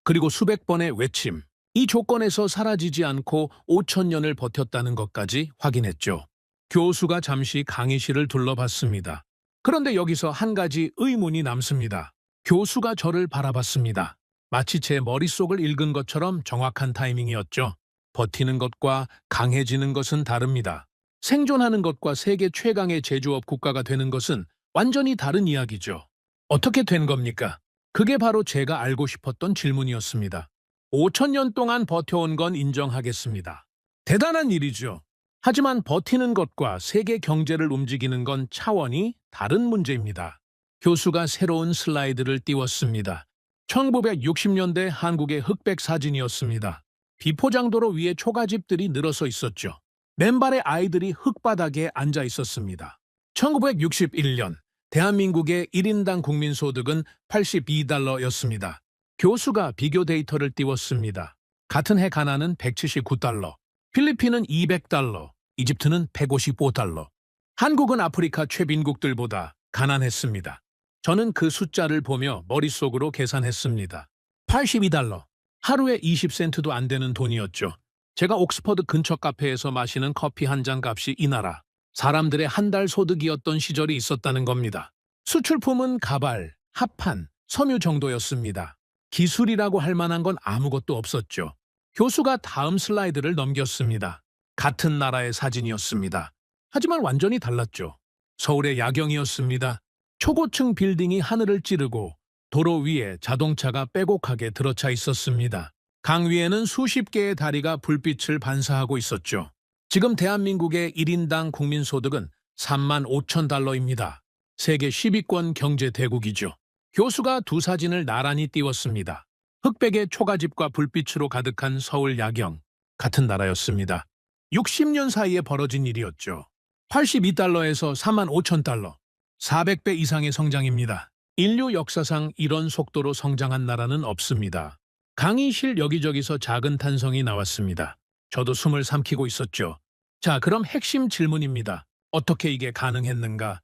그리고 수백 번의 외침. 이 조건에서 사라지지 않고 5천 년을 버텼다는 것까지 확인했죠. 교수가 잠시 강의실을 둘러봤습니다. 그런데 여기서 한 가지 의문이 남습니다. 교수가 저를 바라봤습니다. 마치 제 머릿속을 읽은 것처럼 정확한 타이밍이었죠. 버티는 것과 강해지는 것은 다릅니다. 생존하는 것과 세계 최강의 제조업 국가가 되는 것은 완전히 다른 이야기죠. 어떻게 된 겁니까? 그게 바로 제가 알고 싶었던 질문이었습니다. 5천 년 동안 버텨온 건 인정하겠습니다. 대단한 일이죠. 하지만 버티는 것과 세계 경제를 움직이는 건 차원이 다른 문제입니다. 교수가 새로운 슬라이드를 띄웠습니다. 1960년대 한국의 흑백 사진이었습니다. 비포장도로 위에 초가집들이 늘어서 있었죠. 맨발의 아이들이 흙바닥에 앉아 있었습니다. 1961년 대한민국의 1인당 국민소득은 $82였습니다. 교수가 비교 데이터를 띄웠습니다. 같은 해 가나는 $179, 필리핀은 $200, 이집트는 $155. 한국은 아프리카 최빈국들보다 가난했습니다. 저는 그 숫자를 보며 머릿속으로 계산했습니다. $82. 하루에 20센트도 안 되는 돈이었죠. 제가 옥스퍼드 근처 카페에서 마시는 커피 한 잔 값이 이 나라 사람들의 한 달 소득이었던 시절이 있었다는 겁니다. 수출품은 가발, 합판, 섬유 정도였습니다. 기술이라고 할 만한 건 아무것도 없었죠. 교수가 다음 슬라이드를 넘겼습니다. 같은 나라의 사진이었습니다. 하지만 완전히 달랐죠. 서울의 야경이었습니다. 초고층 빌딩이 하늘을 찌르고 도로 위에 자동차가 빼곡하게 들어차 있었습니다. 강 위에는 수십 개의 다리가 불빛을 반사하고 있었죠. 지금 대한민국의 1인당 국민소득은 $35,000입니다. 세계 10위권 경제 대국이죠. 교수가 두 사진을 나란히 띄웠습니다. 흑백의 초가집과 불빛으로 가득한 서울 야경, 같은 나라였습니다. 60년 사이에 벌어진 일이었죠. $82에서 $35,000, 400배 이상의 성장입니다. 인류 역사상 이런 속도로 성장한 나라는 없습니다. 강의실 여기저기서 작은 탄성이 나왔습니다. 저도 숨을 삼키고 있었죠. 자, 그럼 핵심 질문입니다. 어떻게 이게 가능했는가?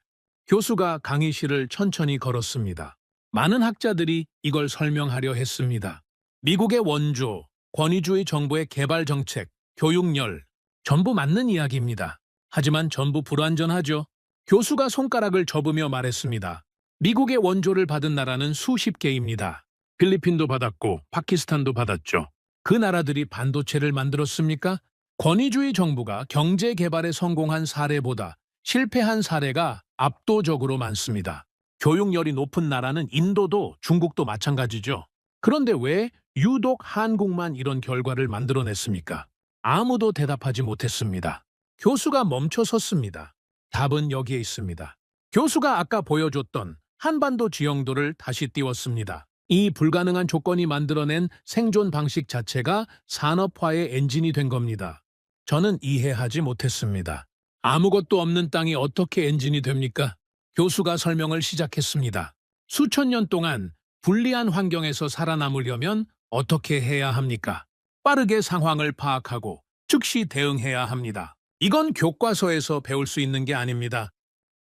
교수가 강의실을 천천히 걸었습니다. 많은 학자들이 이걸 설명하려 했습니다. 미국의 원조, 권위주의 정부의 개발 정책, 교육열, 전부 맞는 이야기입니다. 하지만 전부 불완전하죠. 교수가 손가락을 접으며 말했습니다. 미국의 원조를 받은 나라는 수십 개입니다. 필리핀도 받았고 파키스탄도 받았죠. 그 나라들이 반도체를 만들었습니까? 권위주의 정부가 경제 개발에 성공한 사례보다 실패한 사례가 압도적으로 많습니다. 교육열이 높은 나라는 인도도 중국도 마찬가지죠. 그런데 왜 유독 한국만 이런 결과를 만들어냈습니까? 아무도 대답하지 못했습니다. 교수가 멈춰 섰습니다. 답은 여기에 있습니다. 교수가 아까 보여줬던 한반도 지형도를 다시 띄웠습니다. 이 불가능한 조건이 만들어낸 생존 방식 자체가 산업화의 엔진이 된 겁니다. 저는 이해하지 못했습니다. 아무것도 없는 땅이 어떻게 엔진이 됩니까? 교수가 설명을 시작했습니다. 수천 년 동안 불리한 환경에서 살아남으려면 어떻게 해야 합니까? 빠르게 상황을 파악하고 즉시 대응해야 합니다. 이건 교과서에서 배울 수 있는 게 아닙니다.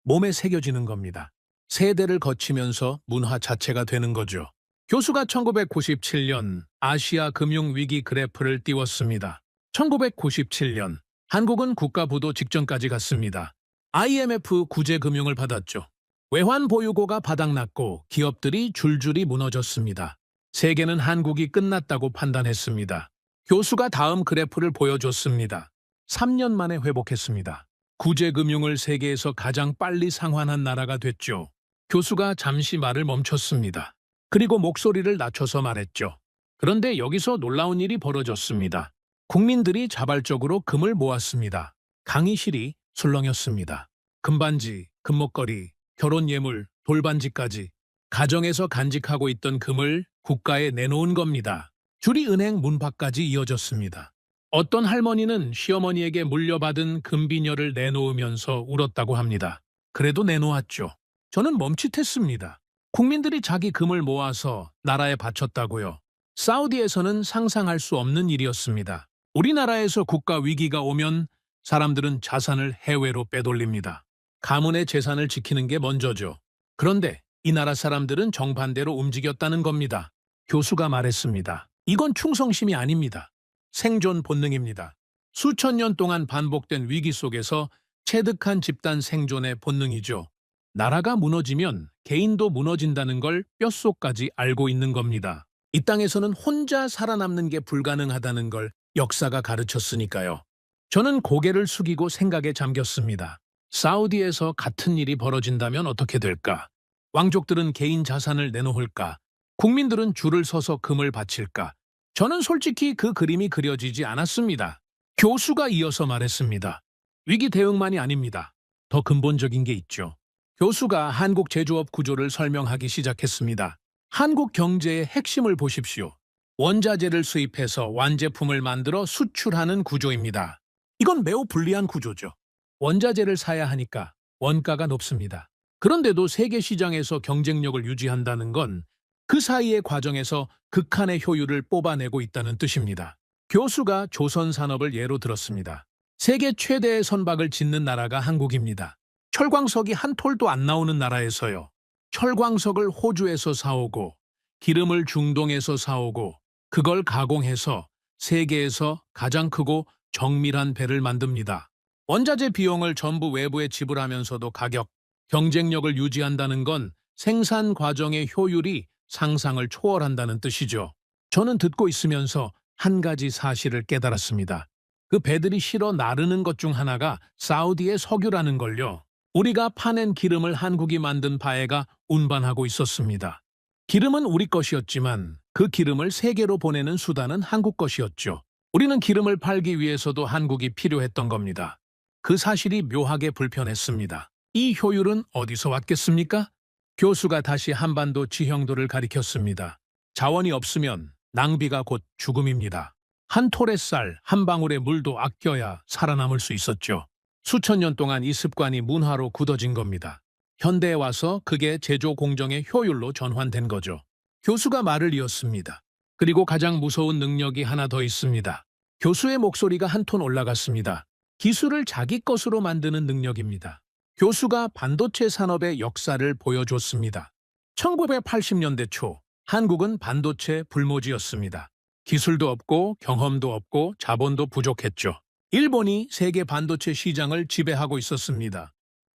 몸에 새겨지는 겁니다. 세대를 거치면서 문화 자체가 되는 거죠. 교수가 1997년 아시아 금융위기 그래프를 띄웠습니다. 1997년 한국은 국가부도 직전까지 갔습니다. IMF 구제금융을 받았죠. 외환 보유고가 바닥났고 기업들이 줄줄이 무너졌습니다. 세계는 한국이 끝났다고 판단했습니다. 교수가 다음 그래프를 보여줬습니다. 3년 만에 회복했습니다. 구제금융을 세계에서 가장 빨리 상환한 나라가 됐죠. 교수가 잠시 말을 멈췄습니다. 그리고 목소리를 낮춰서 말했죠. 그런데 여기서 놀라운 일이 벌어졌습니다. 국민들이 자발적으로 금을 모았습니다. 강의실이 술렁였습니다. 금반지, 금목걸이, 결혼예물, 돌반지까지 가정에서 간직하고 있던 금을 국가에 내놓은 겁니다. 줄이 은행 문 밖까지 이어졌습니다. 어떤 할머니는 시어머니에게 물려받은 금비녀를 내놓으면서 울었다고 합니다. 그래도 내놓았죠. 저는 멈칫했습니다. 국민들이 자기 금을 모아서 나라에 바쳤다고요. 사우디에서는 상상할 수 없는 일이었습니다. 우리나라에서 국가 위기가 오면 사람들은 자산을 해외로 빼돌립니다. 가문의 재산을 지키는 게 먼저죠. 그런데 이 나라 사람들은 정반대로 움직였다는 겁니다. 교수가 말했습니다. 이건 충성심이 아닙니다. 생존 본능입니다. 수천 년 동안 반복된 위기 속에서 체득한 집단 생존의 본능이죠. 나라가 무너지면 개인도 무너진다는 걸 뼛속까지 알고 있는 겁니다. 이 땅에서는 혼자 살아남는 게 불가능하다는 걸 역사가 가르쳤으니까요. 저는 고개를 숙이고 생각에 잠겼습니다. 사우디에서 같은 일이 벌어진다면 어떻게 될까? 왕족들은 개인 자산을 내놓을까? 국민들은 줄을 서서 금을 바칠까? 저는 솔직히 그 그림이 그려지지 않았습니다. 교수가 이어서 말했습니다. 위기 대응만이 아닙니다. 더 근본적인 게 있죠. 교수가 한국 제조업 구조를 설명하기 시작했습니다. 한국 경제의 핵심을 보십시오. 원자재를 수입해서 완제품을 만들어 수출하는 구조입니다. 이건 매우 불리한 구조죠. 원자재를 사야 하니까 원가가 높습니다. 그런데도 세계 시장에서 경쟁력을 유지한다는 건 그 사이의 과정에서 극한의 효율을 뽑아내고 있다는 뜻입니다. 교수가 조선 산업을 예로 들었습니다. 세계 최대의 선박을 짓는 나라가 한국입니다. 철광석이 한 톨도 안 나오는 나라에서요. 철광석을 호주에서 사오고 기름을 중동에서 사오고 그걸 가공해서 세계에서 가장 크고 정밀한 배를 만듭니다. 원자재 비용을 전부 외부에 지불하면서도 가격, 경쟁력을 유지한다는 건 생산 과정의 효율이 상상을 초월한다는 뜻이죠. 저는 듣고 있으면서 한 가지 사실을 깨달았습니다. 그 배들이 실어 나르는 것 중 하나가 사우디의 석유라는 걸요. 우리가 파낸 기름을 한국이 만든 바에가 운반하고 있었습니다. 기름은 우리 것이었지만 그 기름을 세계로 보내는 수단은 한국 것이었죠. 우리는 기름을 팔기 위해서도 한국이 필요했던 겁니다. 그 사실이 묘하게 불편했습니다. 이 효율은 어디서 왔겠습니까? 교수가 다시 한반도 지형도를 가리켰습니다. 자원이 없으면 낭비가 곧 죽음입니다. 한 톨의 쌀, 한 방울의 물도 아껴야 살아남을 수 있었죠. 수천 년 동안 이 습관이 문화로 굳어진 겁니다. 현대에 와서 그게 제조 공정의 효율로 전환된 거죠. 교수가 말을 이었습니다. 그리고 가장 무서운 능력이 하나 더 있습니다. 교수의 목소리가 한 톤 올라갔습니다. 기술을 자기 것으로 만드는 능력입니다. 교수가 반도체 산업의 역사를 보여줬습니다. 1980년대 초 한국은 반도체 불모지였습니다. 기술도 없고 경험도 없고 자본도 부족했죠. 일본이 세계 반도체 시장을 지배하고 있었습니다.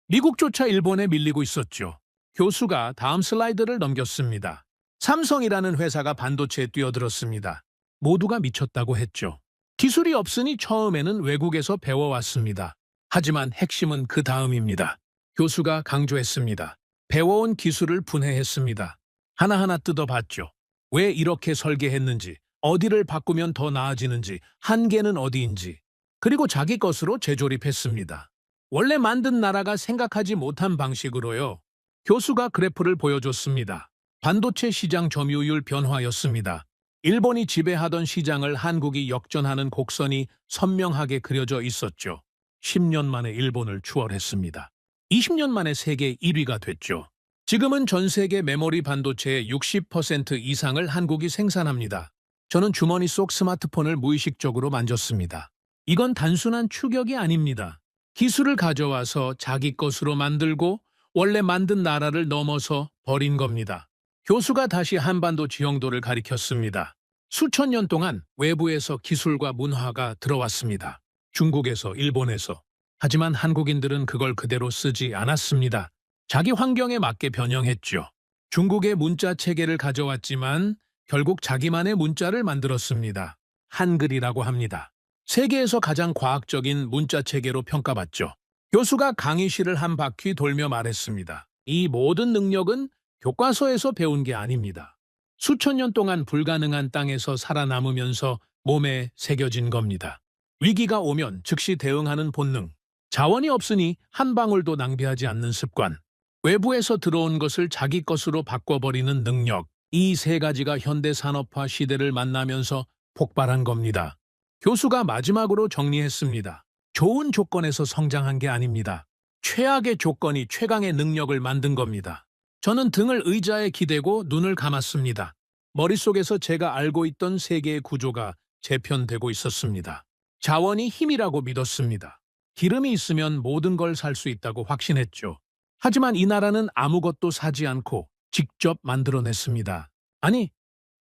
미국조차 일본에 밀리고 있었죠. 교수가 다음 슬라이드를 넘겼습니다. 삼성이라는 회사가 반도체에 뛰어들었습니다. 모두가 미쳤다고 했죠. 기술이 없으니 처음에는 외국에서 배워왔습니다. 하지만 핵심은 그 다음입니다. 교수가 강조했습니다. 배워온 기술을 분해했습니다. 하나하나 뜯어봤죠. 왜 이렇게 설계했는지, 어디를 바꾸면 더 나아지는지, 한계는 어디인지, 그리고 자기 것으로 재조립했습니다. 원래 만든 나라가 생각하지 못한 방식으로요. 교수가 그래프를 보여줬습니다. 반도체 시장 점유율 변화였습니다. 일본이 지배하던 시장을 한국이 역전하는 곡선이 선명하게 그려져 있었죠. 10년 만에 일본을 추월했습니다. 20년 만에 세계 1위가 됐죠. 지금은 전 세계 메모리 반도체의 60% 이상을 한국이 생산합니다. 저는 주머니 속 스마트폰을 무의식적으로 만졌습니다. 이건 단순한 추격이 아닙니다. 기술을 가져와서 자기 것으로 만들고 원래 만든 나라를 넘어서 버린 겁니다. 교수가 다시 한반도 지형도를 가리켰습니다. 수천 년 동안 외부에서 기술과 문화가 들어왔습니다. 중국에서, 일본에서. 하지만 한국인들은 그걸 그대로 쓰지 않았습니다. 자기 환경에 맞게 변형했죠. 중국의 문자 체계를 가져왔지만 결국 자기만의 문자를 만들었습니다. 한글이라고 합니다. 세계에서 가장 과학적인 문자 체계로 평가받죠. 교수가 강의실을 한 바퀴 돌며 말했습니다. 이 모든 능력은 교과서에서 배운 게 아닙니다. 수천 년 동안 불가능한 땅에서 살아남으면서 몸에 새겨진 겁니다. 위기가 오면 즉시 대응하는 본능, 자원이 없으니 한 방울도 낭비하지 않는 습관, 외부에서 들어온 것을 자기 것으로 바꿔버리는 능력, 이 세 가지가 현대 산업화 시대를 만나면서 폭발한 겁니다. 교수가 마지막으로 정리했습니다. 좋은 조건에서 성장한 게 아닙니다. 최악의 조건이 최강의 능력을 만든 겁니다. 저는 등을 의자에 기대고 눈을 감았습니다. 머릿속에서 제가 알고 있던 세계의 구조가 재편되고 있었습니다. 자원이 힘이라고 믿었습니다. 기름이 있으면 모든 걸 살 수 있다고 확신했죠. 하지만 이 나라는 아무것도 사지 않고 직접 만들어냈습니다. 아니,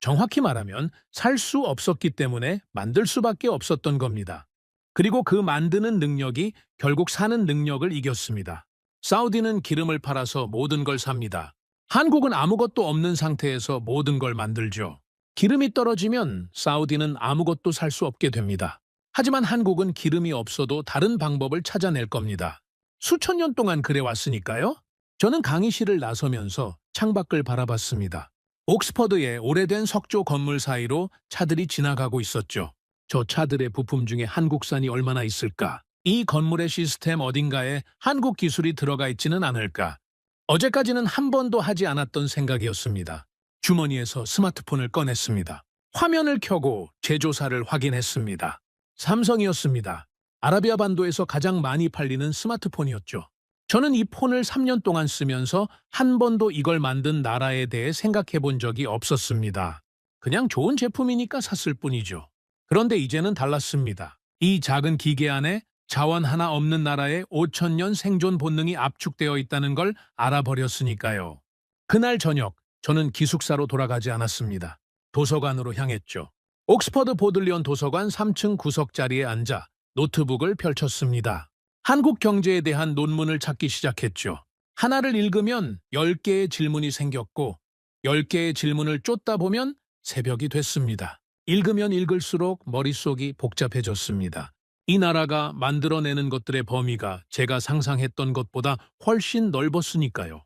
정확히 말하면 살 수 없었기 때문에 만들 수밖에 없었던 겁니다. 그리고 그 만드는 능력이 결국 사는 능력을 이겼습니다. 사우디는 기름을 팔아서 모든 걸 삽니다. 한국은 아무것도 없는 상태에서 모든 걸 만들죠. 기름이 떨어지면 사우디는 아무것도 살 수 없게 됩니다. 하지만 한국은 기름이 없어도 다른 방법을 찾아낼 겁니다. 수천 년 동안 그래왔으니까요. 저는 강의실을 나서면서 창밖을 바라봤습니다. 옥스퍼드의 오래된 석조 건물 사이로 차들이 지나가고 있었죠. 저 차들의 부품 중에 한국산이 얼마나 있을까? 이 건물의 시스템 어딘가에 한국 기술이 들어가 있지는 않을까? 어제까지는 한 번도 하지 않았던 생각이었습니다. 주머니에서 스마트폰을 꺼냈습니다. 화면을 켜고 제조사를 확인했습니다. 삼성이었습니다. 아라비아 반도에서 가장 많이 팔리는 스마트폰이었죠. 저는 이 폰을 3년 동안 쓰면서 한 번도 이걸 만든 나라에 대해 생각해 본 적이 없었습니다. 그냥 좋은 제품이니까 샀을 뿐이죠. 그런데 이제는 달랐습니다. 이 작은 기계 안에 자원 하나 없는 나라의 5,000년 생존 본능이 압축되어 있다는 걸 알아버렸으니까요. 그날 저녁, 저는 기숙사로 돌아가지 않았습니다. 도서관으로 향했죠. 옥스퍼드 보들리온 도서관 3층 구석자리에 앉아 노트북을 펼쳤습니다. 한국 경제에 대한 논문을 찾기 시작했죠. 하나를 읽으면 10개의 질문이 생겼고 10개의 질문을 쫓다 보면 새벽이 됐습니다. 읽으면 읽을수록 머릿속이 복잡해졌습니다. 이 나라가 만들어내는 것들의 범위가 제가 상상했던 것보다 훨씬 넓었으니까요.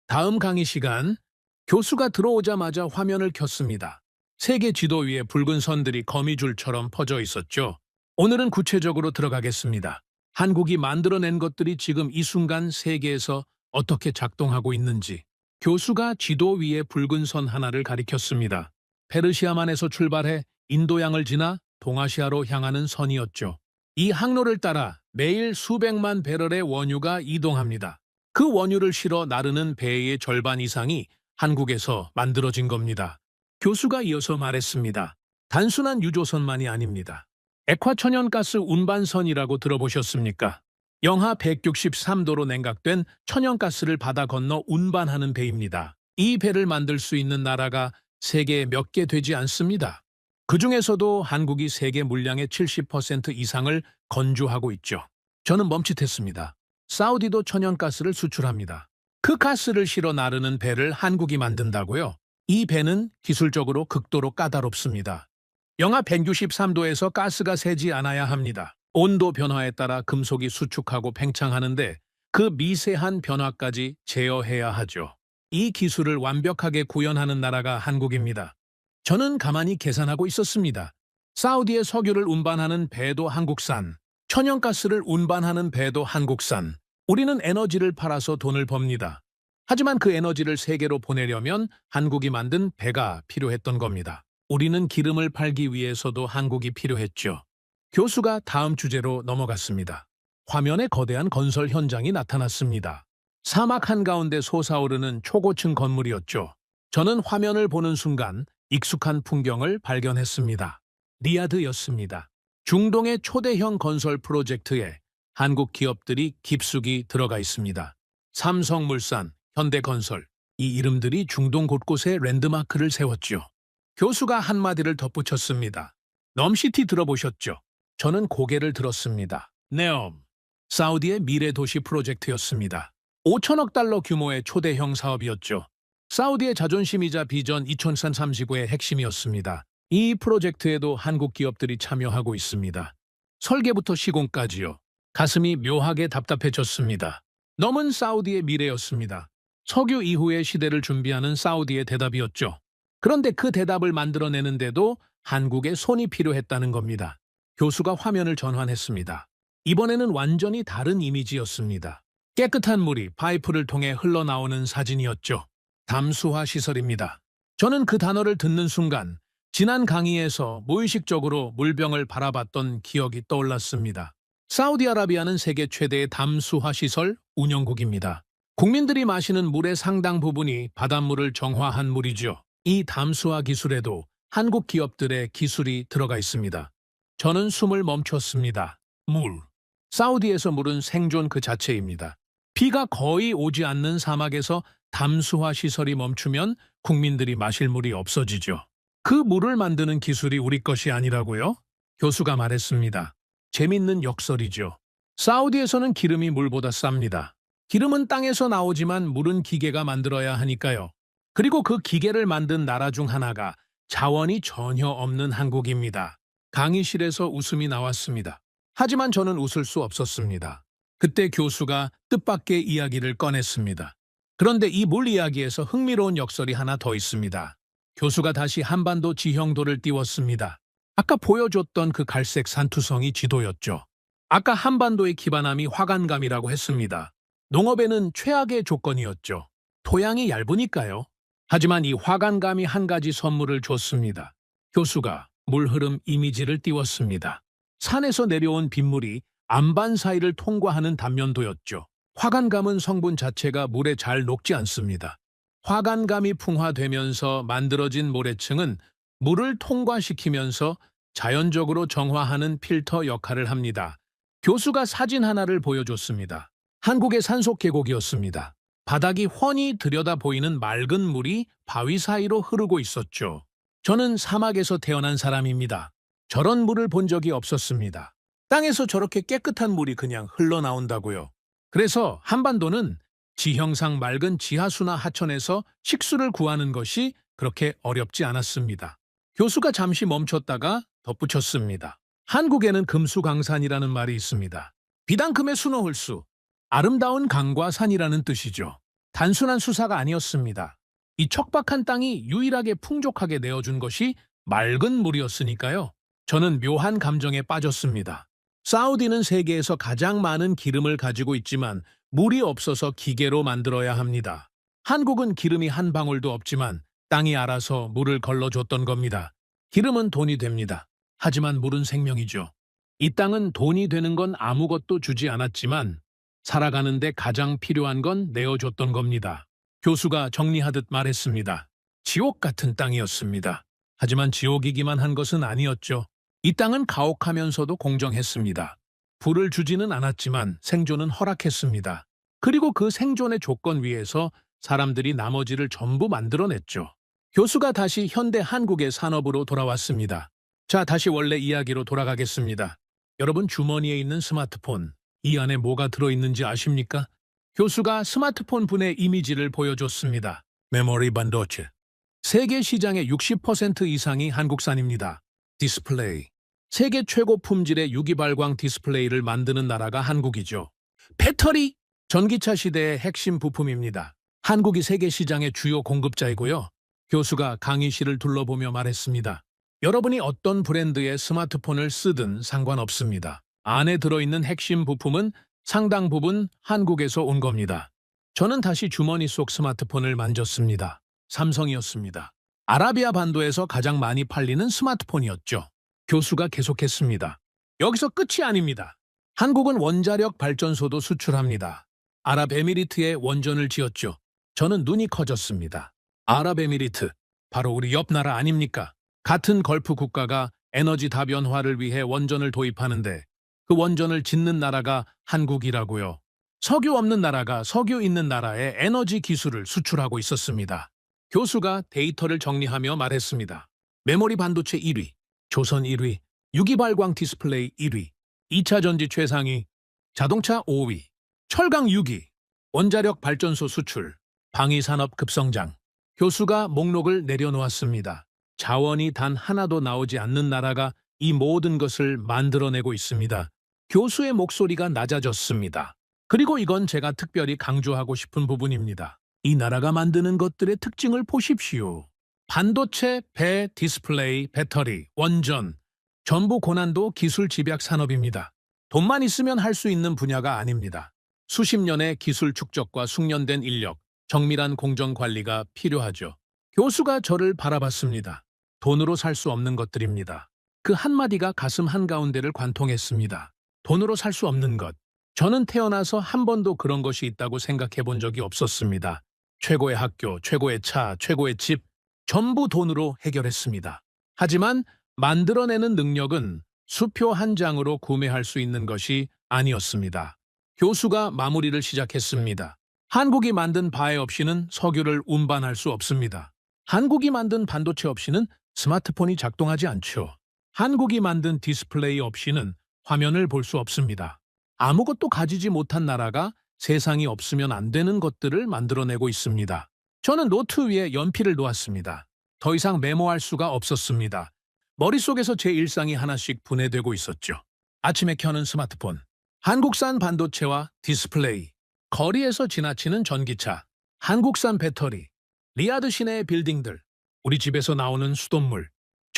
다음 강의 시간, 교수가 들어오자마자 화면을 켰습니다. 세계 지도 위에 붉은 선들이 거미줄처럼 퍼져 있었죠. 오늘은 구체적으로 들어가겠습니다. 한국이 만들어낸 것들이 지금 이 순간 세계에서 어떻게 작동하고 있는지. 교수가 지도 위에 붉은 선 하나를 가리켰습니다. 페르시아만에서 출발해 인도양을 지나 동아시아로 향하는 선이었죠. 이 항로를 따라 매일 수백만 배럴의 원유가 이동합니다. 그 원유를 실어 나르는 배의 절반 이상이 한국에서 만들어진 겁니다. 교수가 이어서 말했습니다. 단순한 유조선만이 아닙니다. 액화천연가스 운반선이라고 들어보셨습니까? 영하 163도로 냉각된 천연가스를 바다 건너 운반하는 배입니다. 이 배를 만들 수 있는 나라가 세계에 몇 개 되지 않습니다. 그 중에서도 한국이 세계 물량의 70% 이상을 건조하고 있죠. 저는 멈칫했습니다. 사우디도 천연가스를 수출합니다. 그 가스를 실어 나르는 배를 한국이 만든다고요? 이 배는 기술적으로 극도로 까다롭습니다. 영하 163도에서 가스가 새지 않아야 합니다. 온도 변화에 따라 금속이 수축하고 팽창하는데 그 미세한 변화까지 제어해야 하죠. 이 기술을 완벽하게 구현하는 나라가 한국입니다. 저는 가만히 계산하고 있었습니다. 사우디의 석유를 운반하는 배도 한국산, 천연가스를 운반하는 배도 한국산. 우리는 에너지를 팔아서 돈을 법니다. 하지만 그 에너지를 세계로 보내려면 한국이 만든 배가 필요했던 겁니다. 우리는 기름을 팔기 위해서도 한국이 필요했죠. 교수가 다음 주제로 넘어갔습니다. 화면에 거대한 건설 현장이 나타났습니다. 사막 한가운데 솟아오르는 초고층 건물이었죠. 저는 화면을 보는 순간 익숙한 풍경을 발견했습니다. 리야드였습니다. 중동의 초대형 건설 프로젝트에 한국 기업들이 깊숙이 들어가 있습니다. 삼성물산, 현대건설, 이 이름들이 중동 곳곳에 랜드마크를 세웠죠. 교수가 한마디를 덧붙였습니다. 넘시티 들어보셨죠? 저는 고개를 들었습니다. 네옴. 사우디의 미래 도시 프로젝트였습니다. 5천억 달러 규모의 초대형 사업이었죠. 사우디의 자존심이자 비전 2039의 핵심이었습니다. 이 프로젝트에도 한국 기업들이 참여하고 있습니다. 설계부터 시공까지요. 가슴이 묘하게 답답해졌습니다. 넘은 사우디의 미래였습니다. 석유 이후의 시대를 준비하는 사우디의 대답이었죠. 그런데 그 대답을 만들어내는데도 한국의 손이 필요했다는 겁니다. 교수가 화면을 전환했습니다. 이번에는 완전히 다른 이미지였습니다. 깨끗한 물이 파이프를 통해 흘러나오는 사진이었죠. 담수화 시설입니다. 저는 그 단어를 듣는 순간 지난 강의에서 무의식적으로 물병을 바라봤던 기억이 떠올랐습니다. 사우디아라비아는 세계 최대의 담수화 시설 운영국입니다. 국민들이 마시는 물의 상당 부분이 바닷물을 정화한 물이죠. 이 담수화 기술에도 한국 기업들의 기술이 들어가 있습니다. 저는 숨을 멈췄습니다. 물. 사우디에서 물은 생존 그 자체입니다. 비가 거의 오지 않는 사막에서 담수화 시설이 멈추면 국민들이 마실 물이 없어지죠. 그 물을 만드는 기술이 우리 것이 아니라고요? 교수가 말했습니다. 재밌는 역설이죠. 사우디에서는 기름이 물보다 쌉니다. 기름은 땅에서 나오지만 물은 기계가 만들어야 하니까요. 그리고 그 기계를 만든 나라 중 하나가 자원이 전혀 없는 한국입니다. 강의실에서 웃음이 나왔습니다. 하지만 저는 웃을 수 없었습니다. 그때 교수가 뜻밖의 이야기를 꺼냈습니다. 그런데 이 물 이야기에서 흥미로운 역설이 하나 더 있습니다. 교수가 다시 한반도 지형도를 띄웠습니다. 아까 보여줬던 그 갈색 산투성이 지도였죠. 아까 한반도의 기반함이 화간감이라고 했습니다. 농업에는 최악의 조건이었죠. 토양이 얇으니까요. 하지만 이 화간감이 한 가지 선물을 줬습니다. 교수가 물 흐름 이미지를 띄웠습니다. 산에서 내려온 빗물이 안반 사이를 통과하는 단면도였죠. 화간감은 성분 자체가 물에 잘 녹지 않습니다. 화간감이 풍화되면서 만들어진 모래층은 물을 통과시키면서 자연적으로 정화하는 필터 역할을 합니다. 교수가 사진 하나를 보여줬습니다. 한국의 산속 계곡이었습니다. 바닥이 훤히 들여다 보이는 맑은 물이 바위 사이로 흐르고 있었죠. 저는 사막에서 태어난 사람입니다. 저런 물을 본 적이 없었습니다. 땅에서 저렇게 깨끗한 물이 그냥 흘러나온다고요. 그래서 한반도는 지형상 맑은 지하수나 하천에서 식수를 구하는 것이 그렇게 어렵지 않았습니다. 교수가 잠시 멈췄다가 덧붙였습니다. 한국에는 금수강산이라는 말이 있습니다. 비단금의 순호홀수, 아름다운 강과 산이라는 뜻이죠. 단순한 수사가 아니었습니다. 이 척박한 땅이 유일하게 풍족하게 내어준 것이 맑은 물이었으니까요. 저는 묘한 감정에 빠졌습니다. 사우디는 세계에서 가장 많은 기름을 가지고 있지만 물이 없어서 기계로 만들어야 합니다. 한국은 기름이 한 방울도 없지만 땅이 알아서 물을 걸러줬던 겁니다. 기름은 돈이 됩니다. 하지만 물은 생명이죠. 이 땅은 돈이 되는 건 아무것도 주지 않았지만 살아가는데 가장 필요한 건 내어줬던 겁니다. 교수가 정리하듯 말했습니다. 지옥 같은 땅이었습니다. 하지만 지옥이기만 한 것은 아니었죠. 이 땅은 가혹하면서도 공정했습니다. 불을 주지는 않았지만 생존은 허락했습니다. 그리고 그 생존의 조건 위에서 사람들이 나머지를 전부 만들어냈죠. 교수가 다시 현대 한국의 산업으로 돌아왔습니다. 자, 다시 원래 이야기로 돌아가겠습니다. 여러분 주머니에 있는 스마트폰, 이 안에 뭐가 들어있는지 아십니까? 교수가 스마트폰 분의 이미지를 보여줬습니다. 메모리 반도체. 세계 시장의 60% 이상이 한국산입니다. 디스플레이. 세계 최고 품질의 유기발광 디스플레이를 만드는 나라가 한국이죠. 배터리. 전기차 시대의 핵심 부품입니다. 한국이 세계 시장의 주요 공급자이고요. 교수가 강의실을 둘러보며 말했습니다. 여러분이 어떤 브랜드의 스마트폰을 쓰든 상관없습니다. 안에 들어있는 핵심 부품은 상당 부분 한국에서 온 겁니다. 저는 다시 주머니 속 스마트폰을 만졌습니다. 삼성이었습니다. 아라비아 반도에서 가장 많이 팔리는 스마트폰이었죠. 교수가 계속했습니다. 여기서 끝이 아닙니다. 한국은 원자력 발전소도 수출합니다. 아랍에미리트에 원전을 지었죠. 저는 눈이 커졌습니다. 아랍에미리트, 바로 우리 옆 나라 아닙니까? 같은 걸프 국가가 에너지 다변화를 위해 원전을 도입하는데 그 원전을 짓는 나라가 한국이라고요. 석유 없는 나라가 석유 있는 나라에 에너지 기술을 수출하고 있었습니다. 교수가 데이터를 정리하며 말했습니다. 메모리 반도체 1위, 조선 1위, 유기발광 디스플레이 1위, 2차 전지 최상위, 자동차 5위, 철강 6위, 원자력 발전소 수출, 방위산업 급성장. 교수가 목록을 내려놓았습니다. 자원이 단 하나도 나오지 않는 나라가 이 모든 것을 만들어내고 있습니다. 교수의 목소리가 낮아졌습니다. 그리고 이건 제가 특별히 강조하고 싶은 부분입니다. 이 나라가 만드는 것들의 특징을 보십시오. 반도체, 배, 디스플레이, 배터리, 원전, 전부 고난도 기술 집약 산업입니다. 돈만 있으면 할 수 있는 분야가 아닙니다. 수십 년의 기술 축적과 숙련된 인력, 정밀한 공정 관리가 필요하죠. 교수가 저를 바라봤습니다. 돈으로 살 수 없는 것들입니다. 그 한마디가 가슴 한가운데를 관통했습니다. 돈으로 살 수 없는 것. 저는 태어나서 한 번도 그런 것이 있다고 생각해 본 적이 없었습니다. 최고의 학교, 최고의 차, 최고의 집, 전부 돈으로 해결했습니다. 하지만 만들어내는 능력은 수표 한 장으로 구매할 수 있는 것이 아니었습니다. 교수가 마무리를 시작했습니다. 한국이 만든 바에 없이는 석유를 운반할 수 없습니다. 한국이 만든 반도체 없이는 스마트폰이 작동하지 않죠. 한국이 만든 디스플레이 없이는 화면을 볼 수 없습니다. 아무것도 가지지 못한 나라가 세상이 없으면 안 되는 것들을 만들어내고 있습니다. 저는 노트 위에 연필을 놓았습니다. 더 이상 메모할 수가 없었습니다. 머릿속에서 제 일상이 하나씩 분해되고 있었죠. 아침에 켜는 스마트폰, 한국산 반도체와 디스플레이, 거리에서 지나치는 전기차, 한국산 배터리, 리야드 시내의 빌딩들, 우리 집에서 나오는 수돗물,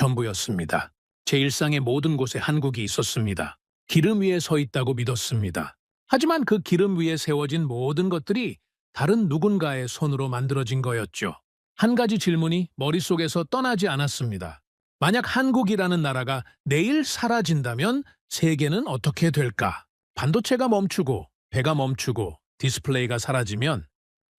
전부였습니다. 제 일상의 모든 곳에 한국이 있었습니다. 기름 위에 서 있다고 믿었습니다. 하지만 그 기름 위에 세워진 모든 것들이 다른 누군가의 손으로 만들어진 거였죠. 한 가지 질문이 머릿속에서 떠나지 않았습니다. 만약 한국이라는 나라가 내일 사라진다면 세계는 어떻게 될까? 반도체가 멈추고 배가 멈추고 디스플레이가 사라지면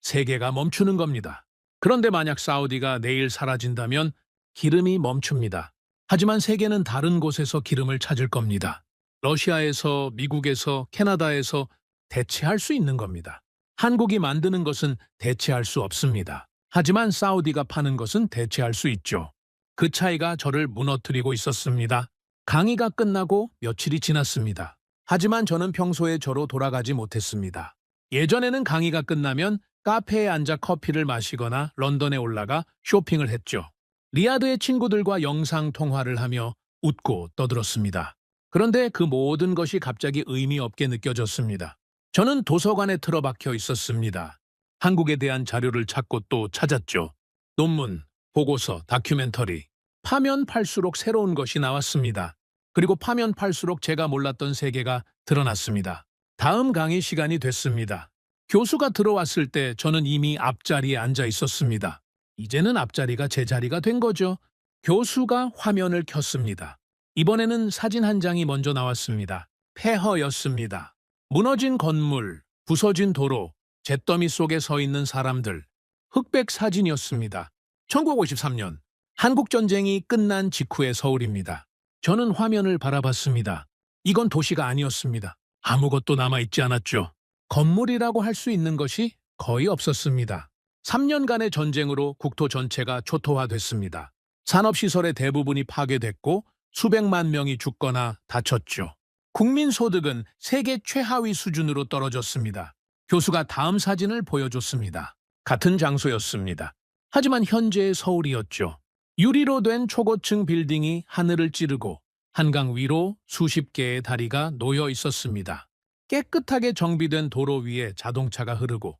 세계가 멈추는 겁니다. 그런데 만약 사우디가 내일 사라진다면 기름이 멈춥니다. 하지만 세계는 다른 곳에서 기름을 찾을 겁니다. 러시아에서, 미국에서, 캐나다에서 대체할 수 있는 겁니다. 한국이 만드는 것은 대체할 수 없습니다. 하지만 사우디가 파는 것은 대체할 수 있죠. 그 차이가 저를 무너뜨리고 있었습니다. 강의가 끝나고 며칠이 지났습니다. 하지만 저는 평소에 저로 돌아가지 못했습니다. 예전에는 강의가 끝나면 카페에 앉아 커피를 마시거나 런던에 올라가 쇼핑을 했죠. 리야드의 친구들과 영상 통화를 하며 웃고 떠들었습니다. 그런데 그 모든 것이 갑자기 의미 없게 느껴졌습니다. 저는 도서관에 틀어박혀 있었습니다. 한국에 대한 자료를 찾고 또 찾았죠. 논문, 보고서, 다큐멘터리. 파면 팔수록 새로운 것이 나왔습니다. 그리고 파면 팔수록 제가 몰랐던 세계가 드러났습니다. 다음 강의 시간이 됐습니다. 교수가 들어왔을 때 저는 이미 앞자리에 앉아 있었습니다. 이제는 앞자리가 제 자리가 된 거죠. 교수가 화면을 켰습니다. 이번에는 사진 한 장이 먼저 나왔습니다. 폐허였습니다. 무너진 건물, 부서진 도로, 잿더미 속에 서 있는 사람들, 흑백 사진이었습니다. 1953년, 한국전쟁이 끝난 직후의 서울입니다. 저는 화면을 바라봤습니다. 이건 도시가 아니었습니다. 아무것도 남아있지 않았죠. 건물이라고 할 수 있는 것이 거의 없었습니다. 3년간의 전쟁으로 국토 전체가 초토화됐습니다. 산업시설의 대부분이 파괴됐고 수백만 명이 죽거나 다쳤죠. 국민소득은 세계 최하위 수준으로 떨어졌습니다. 교수가 다음 사진을 보여줬습니다. 같은 장소였습니다. 하지만 현재의 서울이었죠. 유리로 된 초고층 빌딩이 하늘을 찌르고 한강 위로 수십 개의 다리가 놓여 있었습니다. 깨끗하게 정비된 도로 위에 자동차가 흐르고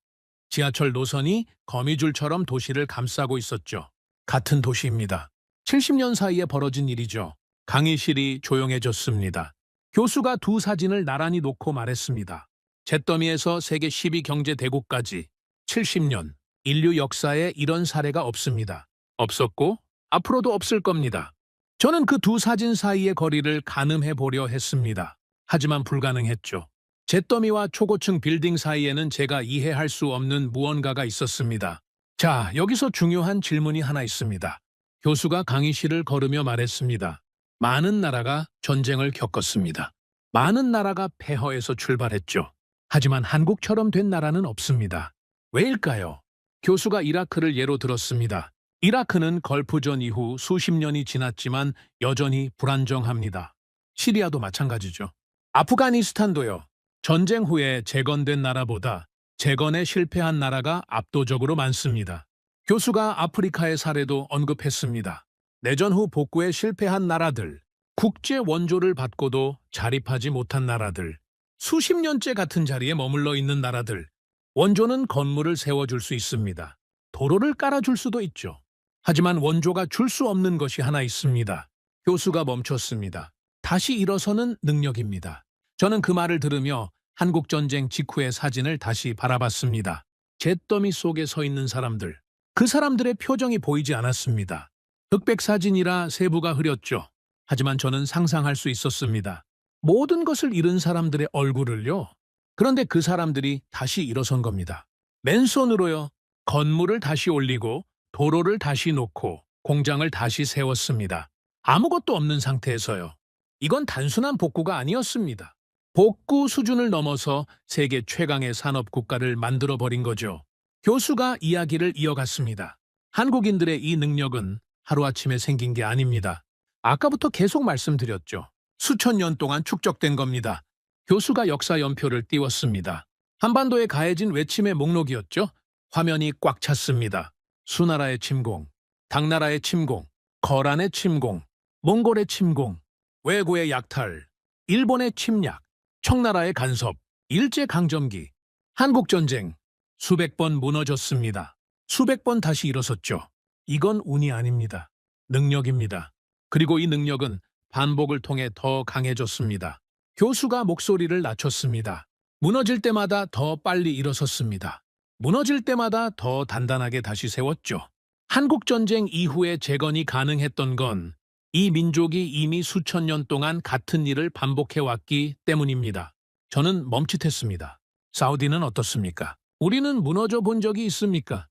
지하철 노선이 거미줄처럼 도시를 감싸고 있었죠. 같은 도시입니다. 70년 사이에 벌어진 일이죠. 강의실이 조용해졌습니다. 교수가 두 사진을 나란히 놓고 말했습니다. 잿더미에서 세계 10위 경제 대국까지 70년, 인류 역사에 이런 사례가 없습니다. 없었고 앞으로도 없을 겁니다. 저는 그 두 사진 사이의 거리를 가늠해 보려 했습니다. 하지만 불가능했죠. 잿더미와 초고층 빌딩 사이에는 제가 이해할 수 없는 무언가가 있었습니다. 자, 여기서 중요한 질문이 하나 있습니다. 교수가 강의실을 걸으며 말했습니다. 많은 나라가 전쟁을 겪었습니다. 많은 나라가 폐허에서 출발했죠. 하지만 한국처럼 된 나라는 없습니다. 왜일까요? 교수가 이라크를 예로 들었습니다. 이라크는 걸프전 이후 수십 년이 지났지만 여전히 불안정합니다. 시리아도 마찬가지죠. 아프가니스탄도요. 전쟁 후에 재건된 나라보다 재건에 실패한 나라가 압도적으로 많습니다. 교수가 아프리카의 사례도 언급했습니다. 내전 후 복구에 실패한 나라들, 국제 원조를 받고도 자립하지 못한 나라들, 수십 년째 같은 자리에 머물러 있는 나라들, 원조는 건물을 세워줄 수 있습니다. 도로를 깔아줄 수도 있죠. 하지만 원조가 줄 수 없는 것이 하나 있습니다. 교수가 멈췄습니다. 다시 일어서는 능력입니다. 저는 그 말을 들으며 한국전쟁 직후의 사진을 다시 바라봤습니다. 잿더미 속에 서 있는 사람들, 그 사람들의 표정이 보이지 않았습니다. 흑백 사진이라 세부가 흐렸죠. 하지만 저는 상상할 수 있었습니다. 모든 것을 잃은 사람들의 얼굴을요. 그런데 그 사람들이 다시 일어선 겁니다. 맨손으로요. 건물을 다시 올리고 도로를 다시 놓고 공장을 다시 세웠습니다. 아무것도 없는 상태에서요. 이건 단순한 복구가 아니었습니다. 복구 수준을 넘어서 세계 최강의 산업 국가를 만들어버린 거죠. 교수가 이야기를 이어갔습니다. 한국인들의 이 능력은 하루아침에 생긴 게 아닙니다. 아까부터 계속 말씀드렸죠. 수천 년 동안 축적된 겁니다. 교수가 역사 연표를 띄웠습니다. 한반도에 가해진 외침의 목록이었죠. 화면이 꽉 찼습니다. 수나라의 침공, 당나라의 침공, 거란의 침공, 몽골의 침공, 왜구의 약탈, 일본의 침략, 청나라의 간섭, 일제강점기, 한국전쟁, 수백 번 무너졌습니다. 수백 번 다시 일어섰죠. 이건 운이 아닙니다. 능력입니다. 그리고 이 능력은 반복을 통해 더 강해졌습니다. 교수가 목소리를 낮췄습니다. 무너질 때마다 더 빨리 일어섰습니다. 무너질 때마다 더 단단하게 다시 세웠죠. 한국전쟁 이후에 재건이 가능했던 건 이 민족이 이미 수천 년 동안 같은 일을 반복해왔기 때문입니다. 저는 멈칫했습니다. 사우디는 어떻습니까? 우리는 무너져 본 적이 있습니까?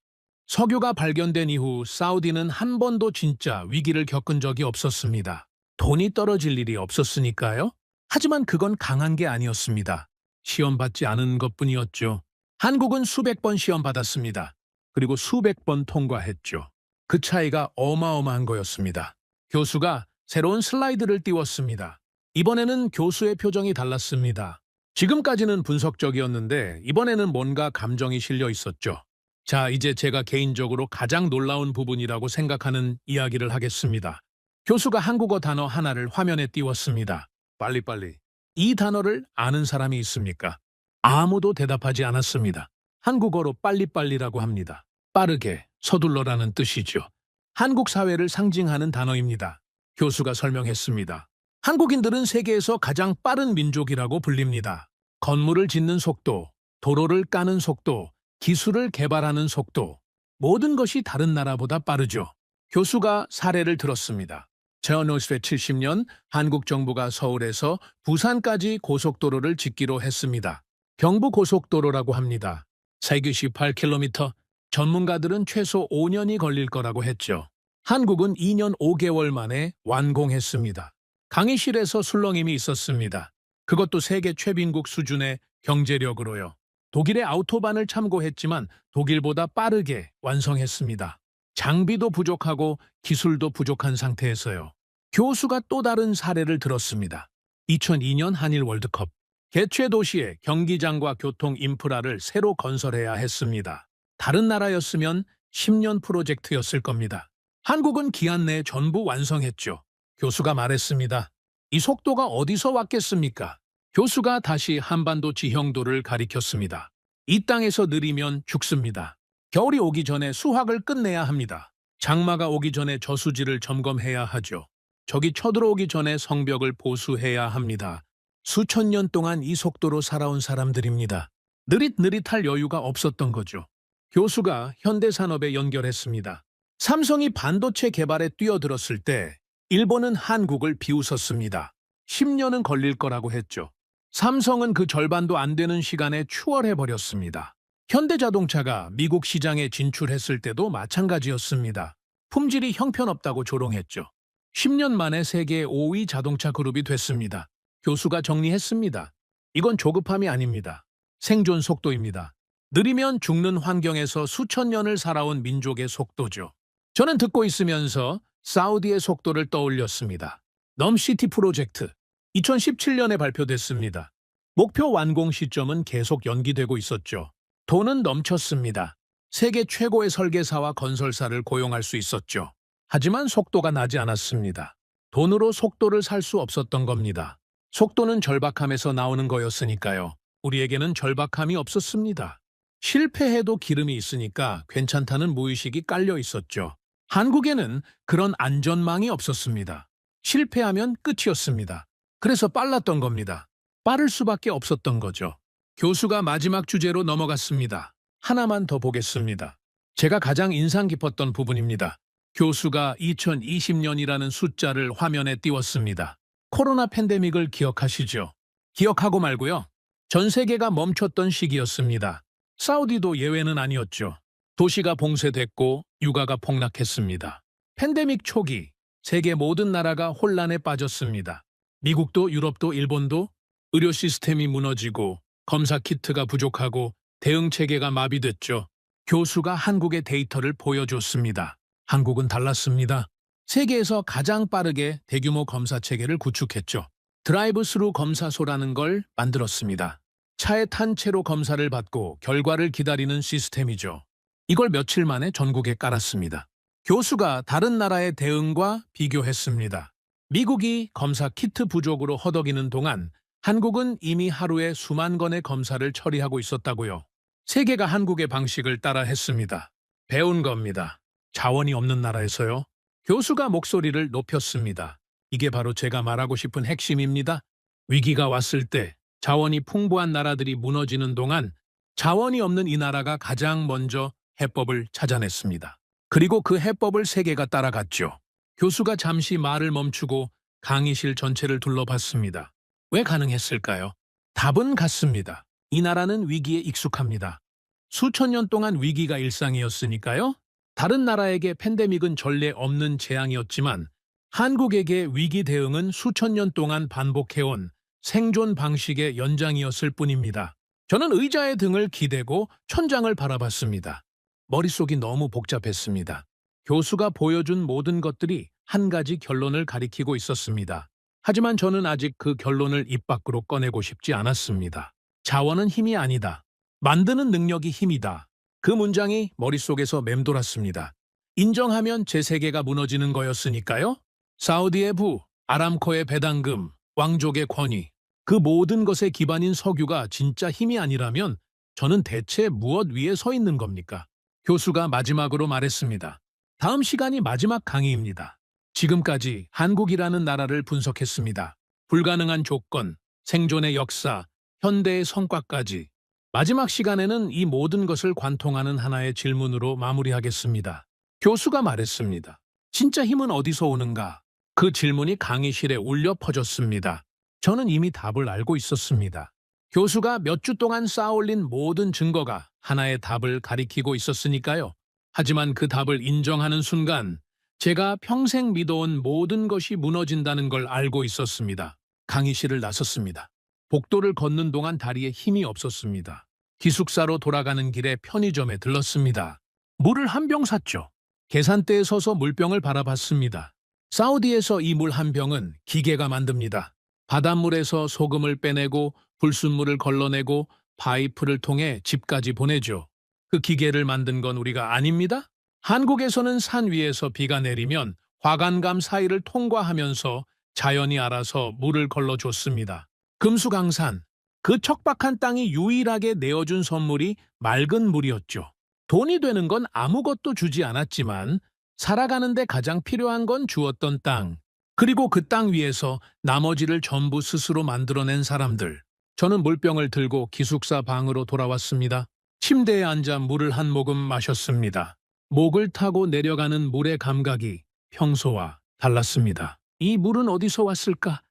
석유가 발견된 이후 사우디는 한 번도 진짜 위기를 겪은 적이 없었습니다. 돈이 떨어질 일이 없었으니까요. 하지만 그건 강한 게 아니었습니다. 시험받지 않은 것뿐이었죠. 한국은 수백 번 시험받았습니다. 그리고 수백 번 통과했죠. 그 차이가 어마어마한 거였습니다. 교수가 새로운 슬라이드를 띄웠습니다. 이번에는 교수의 표정이 달랐습니다. 지금까지는 분석적이었는데 이번에는 뭔가 감정이 실려 있었죠. 자, 이제 제가 개인적으로 가장 놀라운 부분이라고 생각하는 이야기를 하겠습니다. 교수가 한국어 단어 하나를 화면에 띄웠습니다. 빨리빨리. 이 단어를 아는 사람이 있습니까? 아무도 대답하지 않았습니다. 한국어로 빨리빨리라고 합니다. 빠르게, 서둘러라는 뜻이죠. 한국 사회를 상징하는 단어입니다. 교수가 설명했습니다. 한국인들은 세계에서 가장 빠른 민족이라고 불립니다. 건물을 짓는 속도, 도로를 까는 속도, 기술을 개발하는 속도, 모든 것이 다른 나라보다 빠르죠. 교수가 사례를 들었습니다. 제어노스페 70년 한국 정부가 서울에서 부산까지 고속도로를 짓기로 했습니다. 경부고속도로라고 합니다. 세계 18km, 전문가들은 최소 5년이 걸릴 거라고 했죠. 한국은 2년 5개월 만에 완공했습니다. 강의실에서 술렁임이 있었습니다. 그것도 세계 최빈국 수준의 경제력으로요. 독일의 아우토반을 참고했지만 독일보다 빠르게 완성했습니다. 장비도 부족하고 기술도 부족한 상태에서요. 교수가 또 다른 사례를 들었습니다. 2002년 한일 월드컵. 개최 도시에 경기장과 교통 인프라를 새로 건설해야 했습니다. 다른 나라였으면 10년 프로젝트였을 겁니다. 한국은 기한 내에 전부 완성했죠. 교수가 말했습니다. 이 속도가 어디서 왔겠습니까? 교수가 다시 한반도 지형도를 가리켰습니다. 이 땅에서 느리면 죽습니다. 겨울이 오기 전에 수확을 끝내야 합니다. 장마가 오기 전에 저수지를 점검해야 하죠. 적이 쳐들어오기 전에 성벽을 보수해야 합니다. 수천 년 동안 이 속도로 살아온 사람들입니다. 느릿느릿할 여유가 없었던 거죠. 교수가 현대산업에 연결했습니다. 삼성이 반도체 개발에 뛰어들었을 때 일본은 한국을 비웃었습니다. 10년은 걸릴 거라고 했죠. 삼성은 그 절반도 안 되는 시간에 추월해버렸습니다. 현대자동차가 미국 시장에 진출했을 때도 마찬가지였습니다. 품질이 형편없다고 조롱했죠. 10년 만에 세계 5위 자동차 그룹이 됐습니다. 교수가 정리했습니다. 이건 조급함이 아닙니다. 생존 속도입니다. 느리면 죽는 환경에서 수천 년을 살아온 민족의 속도죠. 저는 듣고 있으면서 사우디의 속도를 떠올렸습니다. 넘시티 프로젝트 2017년에 발표됐습니다. 목표 완공 시점은 계속 연기되고 있었죠. 돈은 넘쳤습니다. 세계 최고의 설계사와 건설사를 고용할 수 있었죠. 하지만 속도가 나지 않았습니다. 돈으로 속도를 살 수 없었던 겁니다. 속도는 절박함에서 나오는 거였으니까요. 우리에게는 절박함이 없었습니다. 실패해도 기름이 있으니까 괜찮다는 무의식이 깔려 있었죠. 한국에는 그런 안전망이 없었습니다. 실패하면 끝이었습니다. 그래서 빨랐던 겁니다. 빠를 수밖에 없었던 거죠. 교수가 마지막 주제로 넘어갔습니다. 하나만 더 보겠습니다. 제가 가장 인상 깊었던 부분입니다. 교수가 2020년이라는 숫자를 화면에 띄웠습니다. 코로나 팬데믹을 기억하시죠? 기억하고 말고요. 전 세계가 멈췄던 시기였습니다. 사우디도 예외는 아니었죠. 도시가 봉쇄됐고 유가가 폭락했습니다. 팬데믹 초기 세계 모든 나라가 혼란에 빠졌습니다. 미국도 유럽도 일본도 의료 시스템이 무너지고 검사 키트가 부족하고 대응 체계가 마비됐죠. 교수가 한국의 데이터를 보여줬습니다. 한국은 달랐습니다. 세계에서 가장 빠르게 대규모 검사 체계를 구축했죠. 드라이브 스루 검사소라는 걸 만들었습니다. 차에 탄 채로 검사를 받고 결과를 기다리는 시스템이죠. 이걸 며칠 만에 전국에 깔았습니다. 교수가 다른 나라의 대응과 비교했습니다. 미국이 검사 키트 부족으로 허덕이는 동안 한국은 이미 하루에 수만 건의 검사를 처리하고 있었다고요. 세계가 한국의 방식을 따라 했습니다. 배운 겁니다. 자원이 없는 나라에서요. 교수가 목소리를 높였습니다. 이게 바로 제가 말하고 싶은 핵심입니다. 위기가 왔을 때 자원이 풍부한 나라들이 무너지는 동안 자원이 없는 이 나라가 가장 먼저 해법을 찾아냈습니다. 그리고 그 해법을 세계가 따라갔죠. 교수가 잠시 말을 멈추고 강의실 전체를 둘러봤습니다. 왜 가능했을까요? 답은 같습니다. 이 나라는 위기에 익숙합니다. 수천 년 동안 위기가 일상이었으니까요. 다른 나라에게 팬데믹은 전례 없는 재앙이었지만 한국에게 위기 대응은 수천 년 동안 반복해온 생존 방식의 연장이었을 뿐입니다. 저는 의자의 등을 기대고 천장을 바라봤습니다. 머릿속이 너무 복잡했습니다. 교수가 보여준 모든 것들이 한 가지 결론을 가리키고 있었습니다. 하지만 저는 아직 그 결론을 입 밖으로 꺼내고 싶지 않았습니다. 자원은 힘이 아니다. 만드는 능력이 힘이다. 그 문장이 머릿속에서 맴돌았습니다. 인정하면 제 세계가 무너지는 거였으니까요. 사우디의 부, 아람코의 배당금, 왕족의 권위, 그 모든 것의 기반인 석유가 진짜 힘이 아니라면 저는 대체 무엇 위에 서 있는 겁니까? 교수가 마지막으로 말했습니다. 다음 시간이 마지막 강의입니다. 지금까지 한국이라는 나라를 분석했습니다. 불가능한 조건, 생존의 역사, 현대의 성과까지. 마지막 시간에는 이 모든 것을 관통하는 하나의 질문으로 마무리하겠습니다. 교수가 말했습니다. 진짜 힘은 어디서 오는가? 그 질문이 강의실에 울려 퍼졌습니다. 저는 이미 답을 알고 있었습니다. 교수가 몇 주 동안 쌓아올린 모든 증거가 하나의 답을 가리키고 있었으니까요. 하지만 그 답을 인정하는 순간 제가 평생 믿어온 모든 것이 무너진다는 걸 알고 있었습니다. 강의실을 나섰습니다. 복도를 걷는 동안 다리에 힘이 없었습니다. 기숙사로 돌아가는 길에 편의점에 들렀습니다. 물을 한 병 샀죠. 계산대에 서서 물병을 바라봤습니다. 사우디에서 이 물 한 병은 기계가 만듭니다. 바닷물에서 소금을 빼내고 불순물을 걸러내고 파이프를 통해 집까지 보내죠. 그 기계를 만든 건 우리가 아닙니다. 한국에서는 산 위에서 비가 내리면 화관감 사이를 통과하면서 자연이 알아서 물을 걸러줬습니다. 금수강산, 그 척박한 땅이 유일하게 내어준 선물이 맑은 물이었죠. 돈이 되는 건 아무것도 주지 않았지만 살아가는데 가장 필요한 건 주었던 땅. 그리고 그 땅 위에서 나머지를 전부 스스로 만들어낸 사람들. 저는 물병을 들고 기숙사 방으로 돌아왔습니다. 침대에 앉아 물을 한 모금 마셨습니다. 목을 타고 내려가는 물의 감각이 평소와 달랐습니다. 이 물은 어디서 왔을까?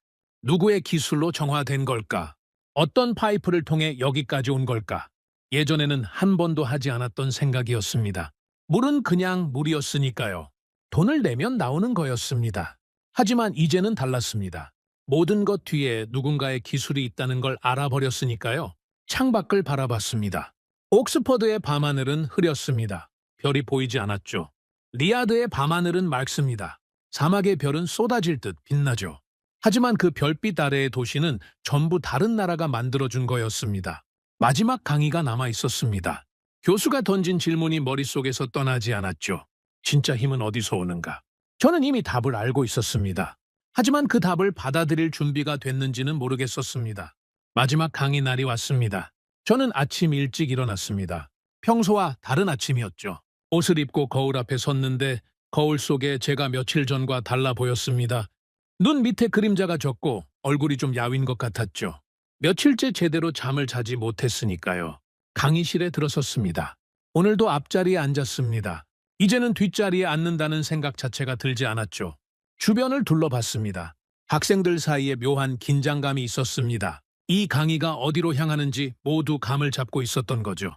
누구의 기술로 정화된 걸까? 어떤 파이프를 통해 여기까지 온 걸까? 예전에는 한 번도 하지 않았던 생각이었습니다. 물은 그냥 물이었으니까요. 돈을 내면 나오는 거였습니다. 하지만 이제는 달랐습니다. 모든 것 뒤에 누군가의 기술이 있다는 걸 알아버렸으니까요. 창밖을 바라봤습니다. 옥스퍼드의 밤하늘은 흐렸습니다. 별이 보이지 않았죠. 리야드의 밤하늘은 맑습니다. 사막의 별은 쏟아질 듯 빛나죠. 하지만 그 별빛 아래의 도시는 전부 다른 나라가 만들어준 거였습니다. 마지막 강의가 남아 있었습니다. 교수가 던진 질문이 머릿속에서 떠나지 않았죠. 진짜 힘은 어디서 오는가? 저는 이미 답을 알고 있었습니다. 하지만 그 답을 받아들일 준비가 됐는지는 모르겠었습니다. 마지막 강의 날이 왔습니다. 저는 아침 일찍 일어났습니다. 평소와 다른 아침이었죠. 옷을 입고 거울 앞에 섰는데 거울 속에 제가 며칠 전과 달라 보였습니다. 눈 밑에 그림자가 졌고 얼굴이 좀 야윈 것 같았죠. 며칠째 제대로 잠을 자지 못했으니까요. 강의실에 들어섰습니다. 오늘도 앞자리에 앉았습니다. 이제는 뒷자리에 앉는다는 생각 자체가 들지 않았죠. 주변을 둘러봤습니다. 학생들 사이에 묘한 긴장감이 있었습니다. 이 강의가 어디로 향하는지 모두 감을 잡고 있었던 거죠.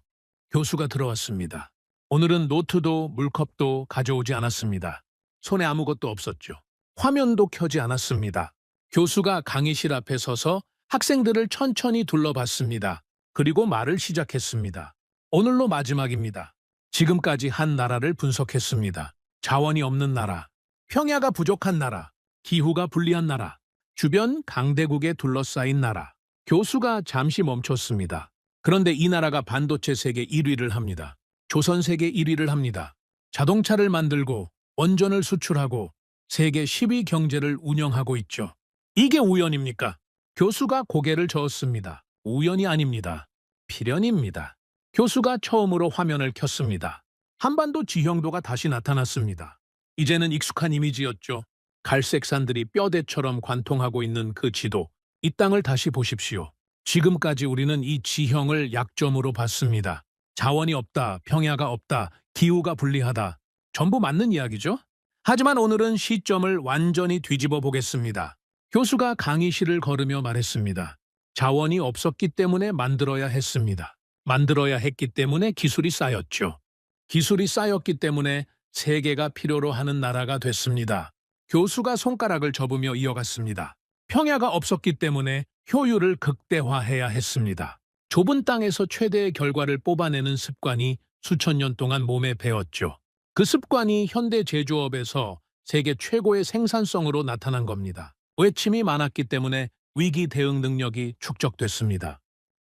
교수가 들어왔습니다. 오늘은 노트도 물컵도 가져오지 않았습니다. 손에 아무것도 없었죠. 화면도 켜지 않았습니다. 교수가 강의실 앞에 서서 학생들을 천천히 둘러봤습니다. 그리고 말을 시작했습니다. 오늘로 마지막입니다. 지금까지 한 나라를 분석했습니다. 자원이 없는 나라, 평야가 부족한 나라, 기후가 불리한 나라, 주변 강대국에 둘러싸인 나라. 교수가 잠시 멈췄습니다. 그런데 이 나라가 반도체 세계 1위를 합니다. 조선 세계 1위를 합니다. 자동차를 만들고 원전을 수출하고 세계 10위 경제를 운영하고 있죠. 이게 우연입니까? 교수가 고개를 저었습니다. 우연이 아닙니다. 필연입니다. 교수가 처음으로 화면을 켰습니다. 한반도 지형도가 다시 나타났습니다. 이제는 익숙한 이미지였죠. 갈색 산들이 뼈대처럼 관통하고 있는 그 지도. 이 땅을 다시 보십시오. 지금까지 우리는 이 지형을 약점으로 봤습니다. 자원이 없다, 평야가 없다, 기후가 불리하다. 전부 맞는 이야기죠? 하지만 오늘은 시점을 완전히 뒤집어 보겠습니다. 교수가 강의실을 걸으며 말했습니다. 자원이 없었기 때문에 만들어야 했습니다. 만들어야 했기 때문에 기술이 쌓였죠. 기술이 쌓였기 때문에 세계가 필요로 하는 나라가 됐습니다. 교수가 손가락을 접으며 이어갔습니다. 평야가 없었기 때문에 효율을 극대화해야 했습니다. 좁은 땅에서 최대의 결과를 뽑아내는 습관이 수천 년 동안 몸에 배었죠. 그 습관이 현대 제조업에서 세계 최고의 생산성으로 나타난 겁니다. 외침이 많았기 때문에 위기 대응 능력이 축적됐습니다.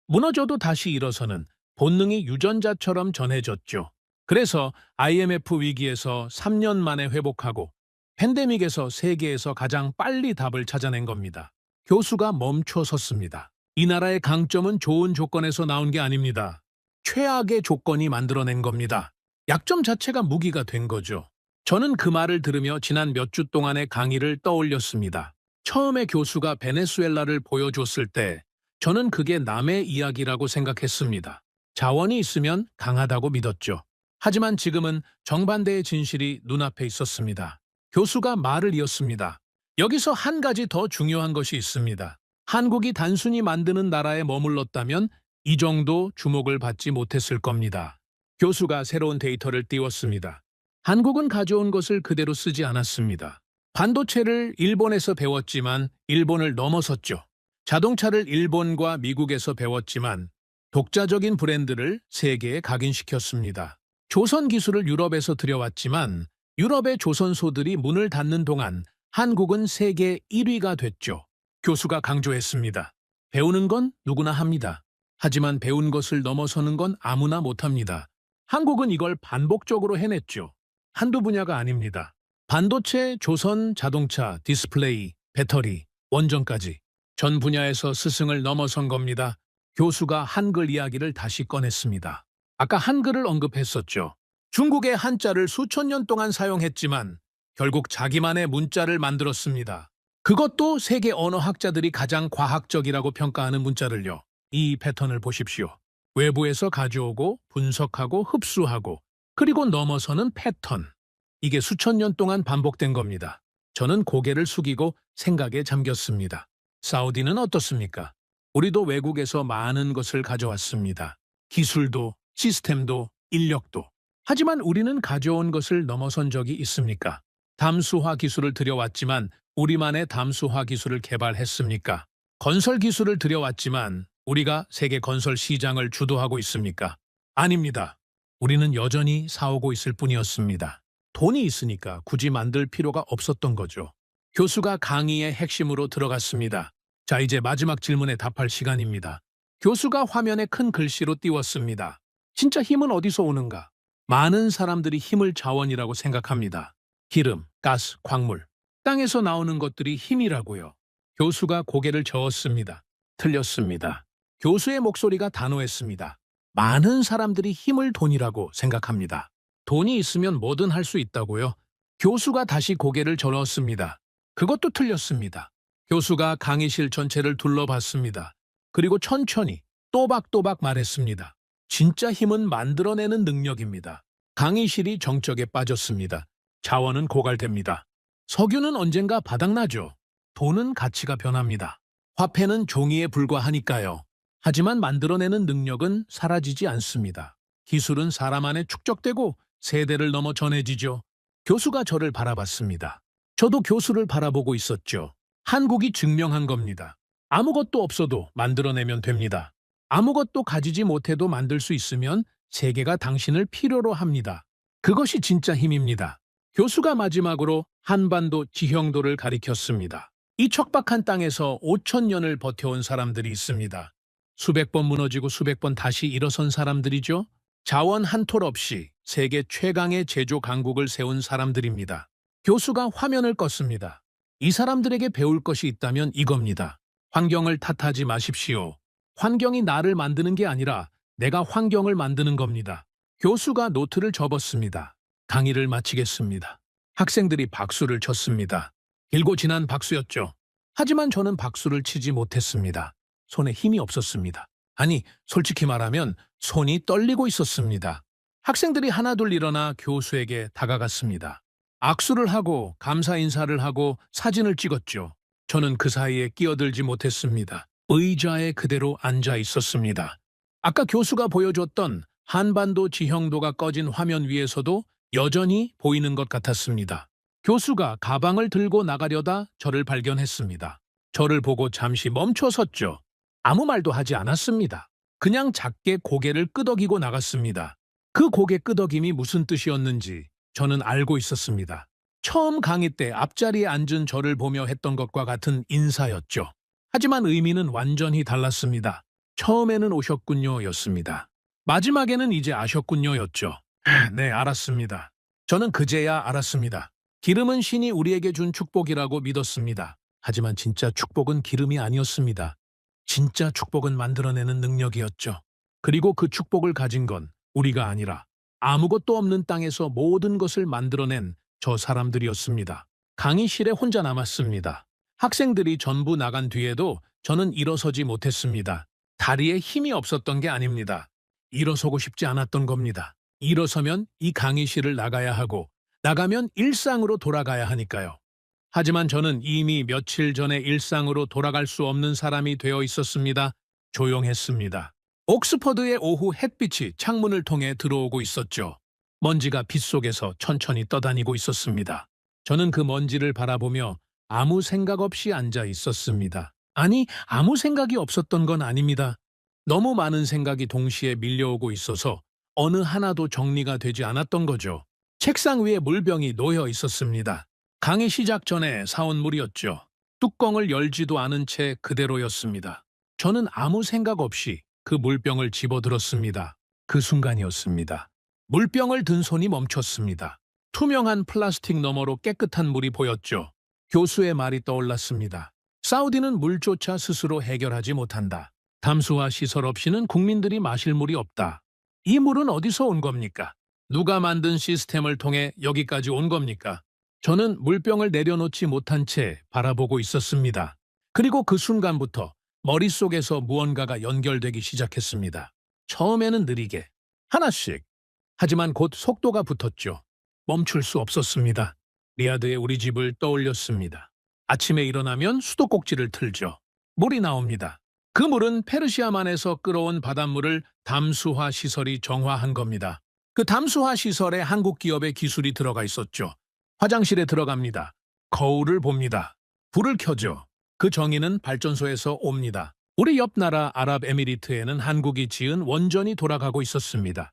무너져도 다시 일어서는 본능이 유전자처럼 전해졌죠. 그래서 IMF 위기에서 3년 만에 회복하고 팬데믹에서 세계에서 가장 빨리 답을 찾아낸 겁니다. 교수가 멈춰 섰습니다. 이 나라의 강점은 좋은 조건에서 나온 게 아닙니다. 최악의 조건이 만들어낸 겁니다. 약점 자체가 무기가 된 거죠. 저는 그 말을 들으며 지난 몇 주 동안의 강의를 떠올렸습니다. 처음에 교수가 베네수엘라를 보여줬을 때 저는 그게 남의 이야기라고 생각했습니다. 자원이 있으면 강하다고 믿었죠. 하지만 지금은 정반대의 진실이 눈앞에 있었습니다. 교수가 말을 이었습니다. 여기서 한 가지 더 중요한 것이 있습니다. 한국이 단순히 만드는 나라에 머물렀다면 이 정도 주목을 받지 못했을 겁니다. 교수가 새로운 데이터를 띄웠습니다. 한국은 가져온 것을 그대로 쓰지 않았습니다. 반도체를 일본에서 배웠지만 일본을 넘어섰죠. 자동차를 일본과 미국에서 배웠지만 독자적인 브랜드를 세계에 각인시켰습니다. 조선 기술을 유럽에서 들여왔지만 유럽의 조선소들이 문을 닫는 동안 한국은 세계 1위가 됐죠. 교수가 강조했습니다. 배우는 건 누구나 합니다. 하지만 배운 것을 넘어서는 건 아무나 못합니다. 한국은 이걸 반복적으로 해냈죠. 한두 분야가 아닙니다. 반도체, 조선, 자동차, 디스플레이, 배터리, 원전까지 전 분야에서 스승을 넘어선 겁니다. 교수가 한글 이야기를 다시 꺼냈습니다. 아까 한글을 언급했었죠. 중국의 한자를 수천 년 동안 사용했지만 결국 자기만의 문자를 만들었습니다. 그것도 세계 언어학자들이 가장 과학적이라고 평가하는 문자를요. 이 패턴을 보십시오. 외부에서 가져오고 분석하고 흡수하고 그리고 넘어서는 패턴. 이게 수천 년 동안 반복된 겁니다. 저는 고개를 숙이고 생각에 잠겼습니다. 사우디는 어떻습니까? 우리도 외국에서 많은 것을 가져왔습니다. 기술도, 시스템도, 인력도. 하지만 우리는 가져온 것을 넘어선 적이 있습니까? 담수화 기술을 들여왔지만 우리만의 담수화 기술을 개발했습니까? 건설 기술을 들여왔지만 우리가 세계 건설 시장을 주도하고 있습니까? 아닙니다. 우리는 여전히 사오고 있을 뿐이었습니다. 돈이 있으니까 굳이 만들 필요가 없었던 거죠. 교수가 강의의 핵심으로 들어갔습니다. 자, 이제 마지막 질문에 답할 시간입니다. 교수가 화면에 큰 글씨로 띄웠습니다. 진짜 힘은 어디서 오는가? 많은 사람들이 힘을 자원이라고 생각합니다. 기름, 가스, 광물. 땅에서 나오는 것들이 힘이라고요. 교수가 고개를 저었습니다. 틀렸습니다. 교수의 목소리가 단호했습니다. 많은 사람들이 힘을 돈이라고 생각합니다. 돈이 있으면 뭐든 할 수 있다고요. 교수가 다시 고개를 저었습니다. 그것도 틀렸습니다. 교수가 강의실 전체를 둘러봤습니다. 그리고 천천히 또박또박 말했습니다. 진짜 힘은 만들어내는 능력입니다. 강의실이 정적에 빠졌습니다. 자원은 고갈됩니다. 석유는 언젠가 바닥나죠. 돈은 가치가 변합니다. 화폐는 종이에 불과하니까요. 하지만 만들어내는 능력은 사라지지 않습니다. 기술은 사람 안에 축적되고 세대를 넘어 전해지죠. 교수가 저를 바라봤습니다. 저도 교수를 바라보고 있었죠. 한국이 증명한 겁니다. 아무것도 없어도 만들어내면 됩니다. 아무것도 가지지 못해도 만들 수 있으면 세계가 당신을 필요로 합니다. 그것이 진짜 힘입니다. 교수가 마지막으로 한반도 지형도를 가리켰습니다. 이 척박한 땅에서 5,000년을 버텨온 사람들이 있습니다. 수백 번 무너지고 수백 번 다시 일어선 사람들이죠. 자원 한 톨 없이 세계 최강의 제조 강국을 세운 사람들입니다. 교수가 화면을 껐습니다. 이 사람들에게 배울 것이 있다면 이겁니다. 환경을 탓하지 마십시오. 환경이 나를 만드는 게 아니라 내가 환경을 만드는 겁니다. 교수가 노트를 접었습니다. 강의를 마치겠습니다. 학생들이 박수를 쳤습니다. 길고 진한 박수였죠. 하지만 저는 박수를 치지 못했습니다. 손에 힘이 없었습니다. 아니, 솔직히 말하면 손이 떨리고 있었습니다. 학생들이 하나둘 일어나 교수에게 다가갔습니다. 악수를 하고 감사 인사를 하고 사진을 찍었죠. 저는 그 사이에 끼어들지 못했습니다. 의자에 그대로 앉아 있었습니다. 아까 교수가 보여줬던 한반도 지형도가 꺼진 화면 위에서도 여전히 보이는 것 같았습니다. 교수가 가방을 들고 나가려다 저를 발견했습니다. 저를 보고 잠시 멈춰 섰죠. 아무 말도 하지 않았습니다. 그냥 작게 고개를 끄덕이고 나갔습니다. 그 고개 끄덕임이 무슨 뜻이었는지 저는 알고 있었습니다. 처음 강의 때 앞자리에 앉은 저를 보며 했던 것과 같은 인사였죠. 하지만 의미는 완전히 달랐습니다. 처음에는 오셨군요 였습니다. 마지막에는 이제 아셨군요 였죠. 네, 알았습니다. 저는 그제야 알았습니다. 기름은 신이 우리에게 준 축복이라고 믿었습니다. 하지만 진짜 축복은 기름이 아니었습니다. 진짜 축복은 만들어내는 능력이었죠. 그리고 그 축복을 가진 건 우리가 아니라 아무것도 없는 땅에서 모든 것을 만들어낸 저 사람들이었습니다. 강의실에 혼자 남았습니다. 학생들이 전부 나간 뒤에도 저는 일어서지 못했습니다. 다리에 힘이 없었던 게 아닙니다. 일어서고 싶지 않았던 겁니다. 일어서면 이 강의실을 나가야 하고 나가면 일상으로 돌아가야 하니까요. 하지만 저는 이미 며칠 전에 일상으로 돌아갈 수 없는 사람이 되어 있었습니다. 조용했습니다. 옥스퍼드의 오후 햇빛이 창문을 통해 들어오고 있었죠. 먼지가 빛 속에서 천천히 떠다니고 있었습니다. 저는 그 먼지를 바라보며 아무 생각 없이 앉아 있었습니다. 아니, 아무 생각이 없었던 건 아닙니다. 너무 많은 생각이 동시에 밀려오고 있어서 어느 하나도 정리가 되지 않았던 거죠. 책상 위에 물병이 놓여 있었습니다. 강의 시작 전에 사온 물이었죠. 뚜껑을 열지도 않은 채 그대로였습니다. 저는 아무 생각 없이 그 물병을 집어들었습니다. 그 순간이었습니다. 물병을 든 손이 멈췄습니다. 투명한 플라스틱 너머로 깨끗한 물이 보였죠. 교수의 말이 떠올랐습니다. 사우디는 물조차 스스로 해결하지 못한다. 담수화 시설 없이는 국민들이 마실 물이 없다. 이 물은 어디서 온 겁니까? 누가 만든 시스템을 통해 여기까지 온 겁니까? 저는 물병을 내려놓지 못한 채 바라보고 있었습니다. 그리고 그 순간부터 머릿속에서 무언가가 연결되기 시작했습니다. 처음에는 느리게, 하나씩. 하지만 곧 속도가 붙었죠. 멈출 수 없었습니다. 리야드의 우리 집을 떠올렸습니다. 아침에 일어나면 수도꼭지를 틀죠. 물이 나옵니다. 그 물은 페르시아만에서 끌어온 바닷물을 담수화 시설이 정화한 겁니다. 그 담수화 시설에 한국 기업의 기술이 들어가 있었죠. 화장실에 들어갑니다. 거울을 봅니다. 불을 켜죠. 그 정의는 발전소에서 옵니다. 우리 옆 나라 아랍에미리트에는 한국이 지은 원전이 돌아가고 있었습니다.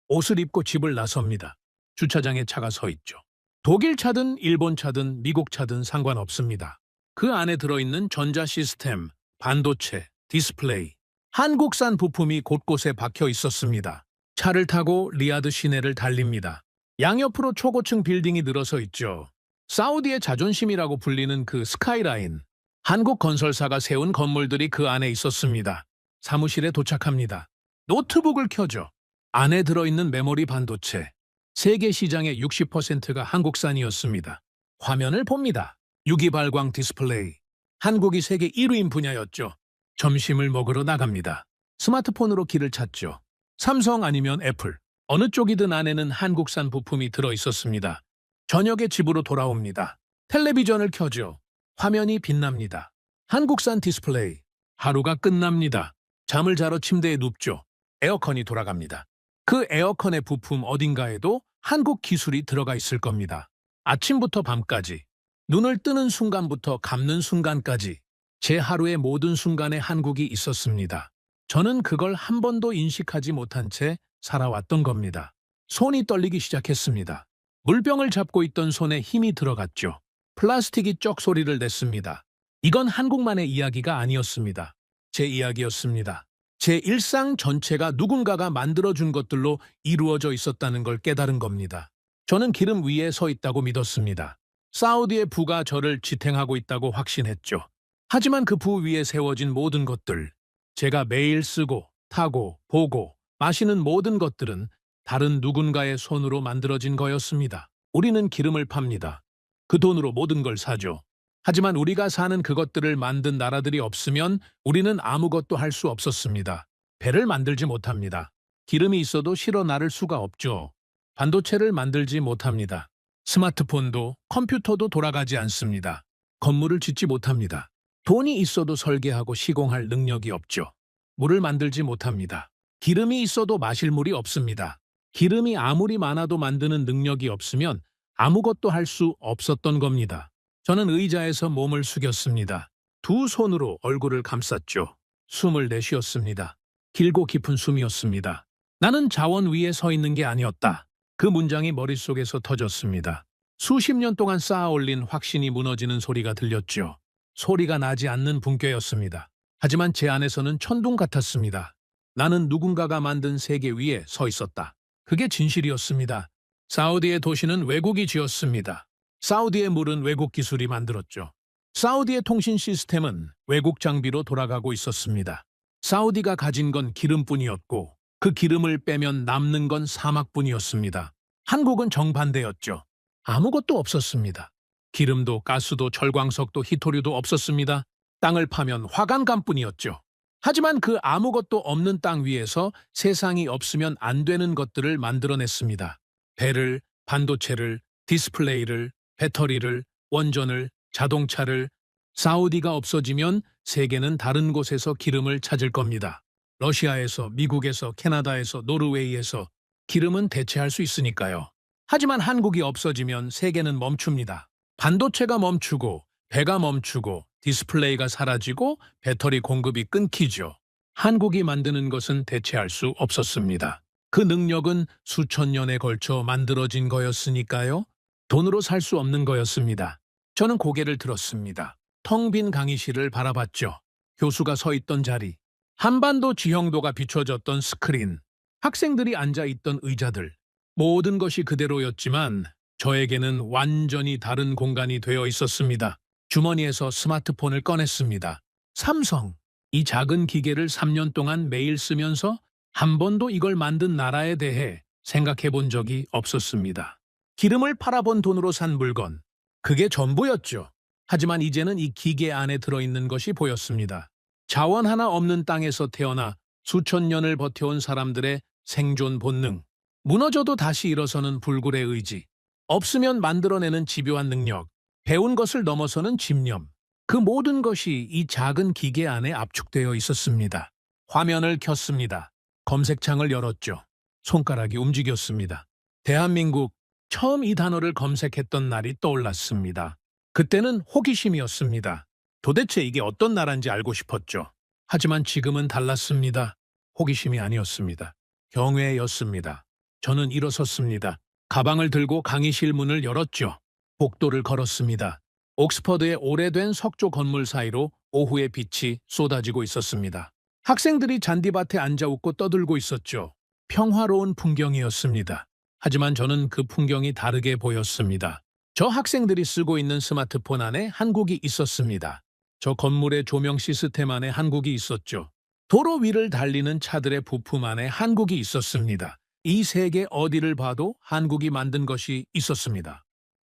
옷을 입고 집을 나섭니다. 주차장에 차가 서 있죠. 독일 차든 일본 차든 미국 차든 상관없습니다. 그 안에 들어있는 전자 시스템, 반도체, 디스플레이, 한국산 부품이 곳곳에 박혀 있었습니다. 차를 타고 리야드 시내를 달립니다. 양옆으로 초고층 빌딩이 늘어서 있죠. 사우디의 자존심이라고 불리는 그 스카이라인. 한국 건설사가 세운 건물들이 그 안에 있었습니다. 사무실에 도착합니다. 노트북을 켜죠. 안에 들어있는 메모리 반도체. 세계 시장의 60%가 한국산이었습니다. 화면을 봅니다. 유기발광 디스플레이. 한국이 세계 1위인 분야였죠. 점심을 먹으러 나갑니다. 스마트폰으로 길을 찾죠. 삼성 아니면 애플. 어느 쪽이든 안에는 한국산 부품이 들어있었습니다. 저녁에 집으로 돌아옵니다. 텔레비전을 켜죠. 화면이 빛납니다. 한국산 디스플레이. 하루가 끝납니다. 잠을 자러 침대에 눕죠. 에어컨이 돌아갑니다. 그 에어컨의 부품 어딘가에도 한국 기술이 들어가 있을 겁니다. 아침부터 밤까지, 눈을 뜨는 순간부터 감는 순간까지 제 하루의 모든 순간에 한국이 있었습니다. 저는 그걸 한 번도 인식하지 못한 채 살아왔던 겁니다. 손이 떨리기 시작했습니다. 물병을 잡고 있던 손에 힘이 들어갔죠. 플라스틱이 쩍 소리를 냈습니다. 이건 한국만의 이야기가 아니었습니다. 제 이야기였습니다. 제 일상 전체가 누군가가 만들어준 것들로 이루어져 있었다는 걸 깨달은 겁니다. 저는 기름 위에 서 있다고 믿었습니다. 사우디의 부가 저를 지탱하고 있다고 확신했죠. 하지만 그 부 위에 세워진 모든 것들, 제가 매일 쓰고, 타고, 보고, 마시는 모든 것들은 다른 누군가의 손으로 만들어진 거였습니다. 우리는 기름을 팝니다. 그 돈으로 모든 걸 사죠. 하지만 우리가 사는 그것들을 만든 나라들이 없으면 우리는 아무것도 할 수 없었습니다. 배를 만들지 못합니다. 기름이 있어도 실어 나를 수가 없죠. 반도체를 만들지 못합니다. 스마트폰도 컴퓨터도 돌아가지 않습니다. 건물을 짓지 못합니다. 돈이 있어도 설계하고 시공할 능력이 없죠. 물을 만들지 못합니다. 기름이 있어도 마실 물이 없습니다. 기름이 아무리 많아도 만드는 능력이 없으면 아무것도 할 수 없었던 겁니다. 저는 의자에서 몸을 숙였습니다. 두 손으로 얼굴을 감쌌죠. 숨을 내쉬었습니다. 길고 깊은 숨이었습니다. 나는 자원 위에 서 있는 게 아니었다. 그 문장이 머릿속에서 터졌습니다. 수십 년 동안 쌓아 올린 확신이 무너지는 소리가 들렸죠. 소리가 나지 않는 분께였습니다. 하지만 제 안에서는 천둥 같았습니다. 나는 누군가가 만든 세계 위에 서 있었다. 그게 진실이었습니다. 사우디의 도시는 외국이 지었습니다. 사우디의 물은 외국 기술이 만들었죠. 사우디의 통신 시스템은 외국 장비로 돌아가고 있었습니다. 사우디가 가진 건 기름뿐이었고 그 기름을 빼면 남는 건 사막뿐이었습니다. 한국은 정반대였죠. 아무것도 없었습니다. 기름도 가스도 철광석도 희토류도 없었습니다. 땅을 파면 화강간뿐이었죠. 하지만 그 아무것도 없는 땅 위에서 세상이 없으면 안 되는 것들을 만들어냈습니다. 배를, 반도체를, 디스플레이를, 배터리를, 원전을, 자동차를. 사우디가 없어지면 세계는 다른 곳에서 기름을 찾을 겁니다. 러시아에서, 미국에서, 캐나다에서, 노르웨이에서 기름은 대체할 수 있으니까요. 하지만 한국이 없어지면 세계는 멈춥니다. 반도체가 멈추고, 배가 멈추고, 디스플레이가 사라지고, 배터리 공급이 끊기죠. 한국이 만드는 것은 대체할 수 없었습니다. 그 능력은 수천 년에 걸쳐 만들어진 거였으니까요. 돈으로 살 수 없는 거였습니다. 저는 고개를 들었습니다. 텅 빈 강의실을 바라봤죠. 교수가 서 있던 자리, 한반도 지형도가 비춰졌던 스크린, 학생들이 앉아있던 의자들, 모든 것이 그대로였지만 저에게는 완전히 다른 공간이 되어 있었습니다. 주머니에서 스마트폰을 꺼냈습니다. 삼성, 이 작은 기계를 3년 동안 매일 쓰면서 한 번도 이걸 만든 나라에 대해 생각해 본 적이 없었습니다. 기름을 팔아본 돈으로 산 물건, 그게 전부였죠. 하지만 이제는 이 기계 안에 들어있는 것이 보였습니다. 자원 하나 없는 땅에서 태어나 수천 년을 버텨온 사람들의 생존 본능, 무너져도 다시 일어서는 불굴의 의지, 없으면 만들어내는 집요한 능력, 배운 것을 넘어서는 집념, 그 모든 것이 이 작은 기계 안에 압축되어 있었습니다. 화면을 켰습니다. 검색창을 열었죠. 손가락이 움직였습니다. 대한민국, 처음 이 단어를 검색했던 날이 떠올랐습니다. 그때는 호기심이었습니다. 도대체 이게 어떤 나라인지 알고 싶었죠. 하지만 지금은 달랐습니다. 호기심이 아니었습니다. 경외였습니다. 저는 일어섰습니다. 가방을 들고 강의실 문을 열었죠. 복도를 걸었습니다. 옥스퍼드의 오래된 석조 건물 사이로 오후의 빛이 쏟아지고 있었습니다. 학생들이 잔디밭에 앉아 웃고 떠들고 있었죠. 평화로운 풍경이었습니다. 하지만 저는 그 풍경이 다르게 보였습니다. 저 학생들이 쓰고 있는 스마트폰 안에 한국이 있었습니다. 저 건물의 조명 시스템 안에 한국이 있었죠. 도로 위를 달리는 차들의 부품 안에 한국이 있었습니다. 이 세계 어디를 봐도 한국이 만든 것이 있었습니다.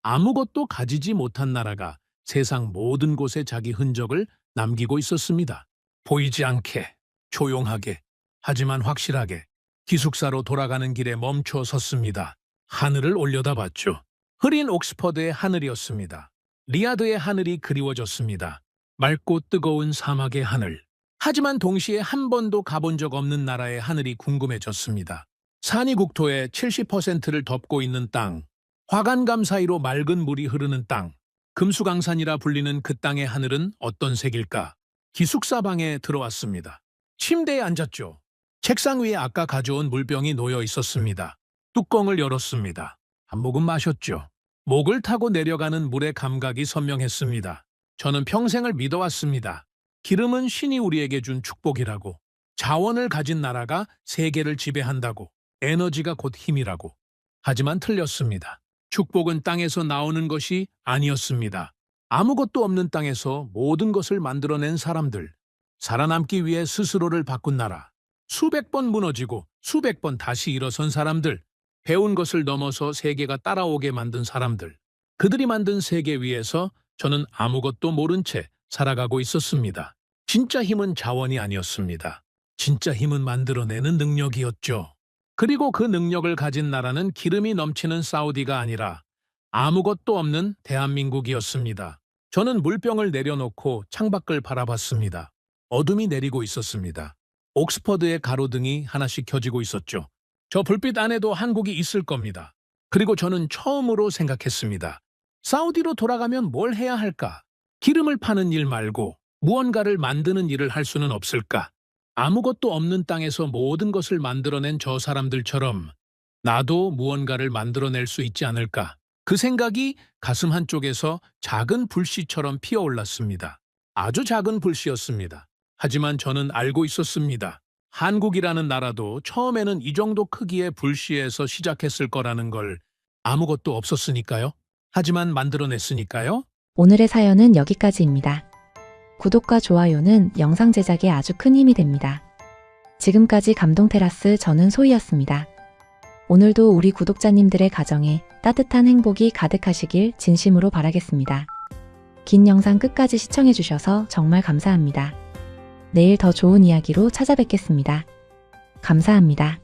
아무것도 가지지 못한 나라가 세상 모든 곳에 자기 흔적을 남기고 있었습니다. 보이지 않게, 조용하게, 하지만 확실하게 기숙사로 돌아가는 길에 멈춰 섰습니다. 하늘을 올려다봤죠. 흐린 옥스퍼드의 하늘이었습니다. 리야드의 하늘이 그리워졌습니다. 맑고 뜨거운 사막의 하늘. 하지만 동시에 한 번도 가본 적 없는 나라의 하늘이 궁금해졌습니다. 산이 국토의 70%를 덮고 있는 땅, 화관감 사이로 맑은 물이 흐르는 땅, 금수강산이라 불리는 그 땅의 하늘은 어떤 색일까? 기숙사 방에 들어왔습니다. 침대에 앉았죠. 책상 위에 아까 가져온 물병이 놓여 있었습니다. 뚜껑을 열었습니다. 한 모금 마셨죠. 목을 타고 내려가는 물의 감각이 선명했습니다. 저는 평생을 믿어왔습니다. 기름은 신이 우리에게 준 축복이라고, 자원을 가진 나라가 세계를 지배한다고, 에너지가 곧 힘이라고. 하지만 틀렸습니다. 축복은 땅에서 나오는 것이 아니었습니다. 아무것도 없는 땅에서 모든 것을 만들어낸 사람들, 살아남기 위해 스스로를 바꾼 나라, 수백 번 무너지고 수백 번 다시 일어선 사람들, 배운 것을 넘어서 세계가 따라오게 만든 사람들, 그들이 만든 세계 위에서 저는 아무것도 모른 채 살아가고 있었습니다. 진짜 힘은 자원이 아니었습니다. 진짜 힘은 만들어내는 능력이었죠. 그리고 그 능력을 가진 나라는 기름이 넘치는 사우디가 아니라 아무것도 없는 대한민국이었습니다. 저는 물병을 내려놓고 창밖을 바라봤습니다. 어둠이 내리고 있었습니다. 옥스퍼드의 가로등이 하나씩 켜지고 있었죠. 저 불빛 안에도 한국이 있을 겁니다. 그리고 저는 처음으로 생각했습니다. 사우디로 돌아가면 뭘 해야 할까? 기름을 파는 일 말고 무언가를 만드는 일을 할 수는 없을까? 아무것도 없는 땅에서 모든 것을 만들어낸 저 사람들처럼 나도 무언가를 만들어낼 수 있지 않을까? 그 생각이 가슴 한쪽에서 작은 불씨처럼 피어올랐습니다. 아주 작은 불씨였습니다. 하지만 저는 알고 있었습니다. 한국이라는 나라도 처음에는 이 정도 크기의 불씨에서 시작했을 거라는 걸. 아무것도 없었으니까요. 하지만 만들어냈으니까요. 오늘의 사연은 여기까지입니다. 구독과 좋아요는 영상 제작에 아주 큰 힘이 됩니다. 지금까지 감동테라스 저는 소희였습니다. 오늘도 우리 구독자님들의 가정에 따뜻한 행복이 가득하시길 진심으로 바라겠습니다. 긴 영상 끝까지 시청해주셔서 정말 감사합니다. 내일 더 좋은 이야기로 찾아뵙겠습니다. 감사합니다.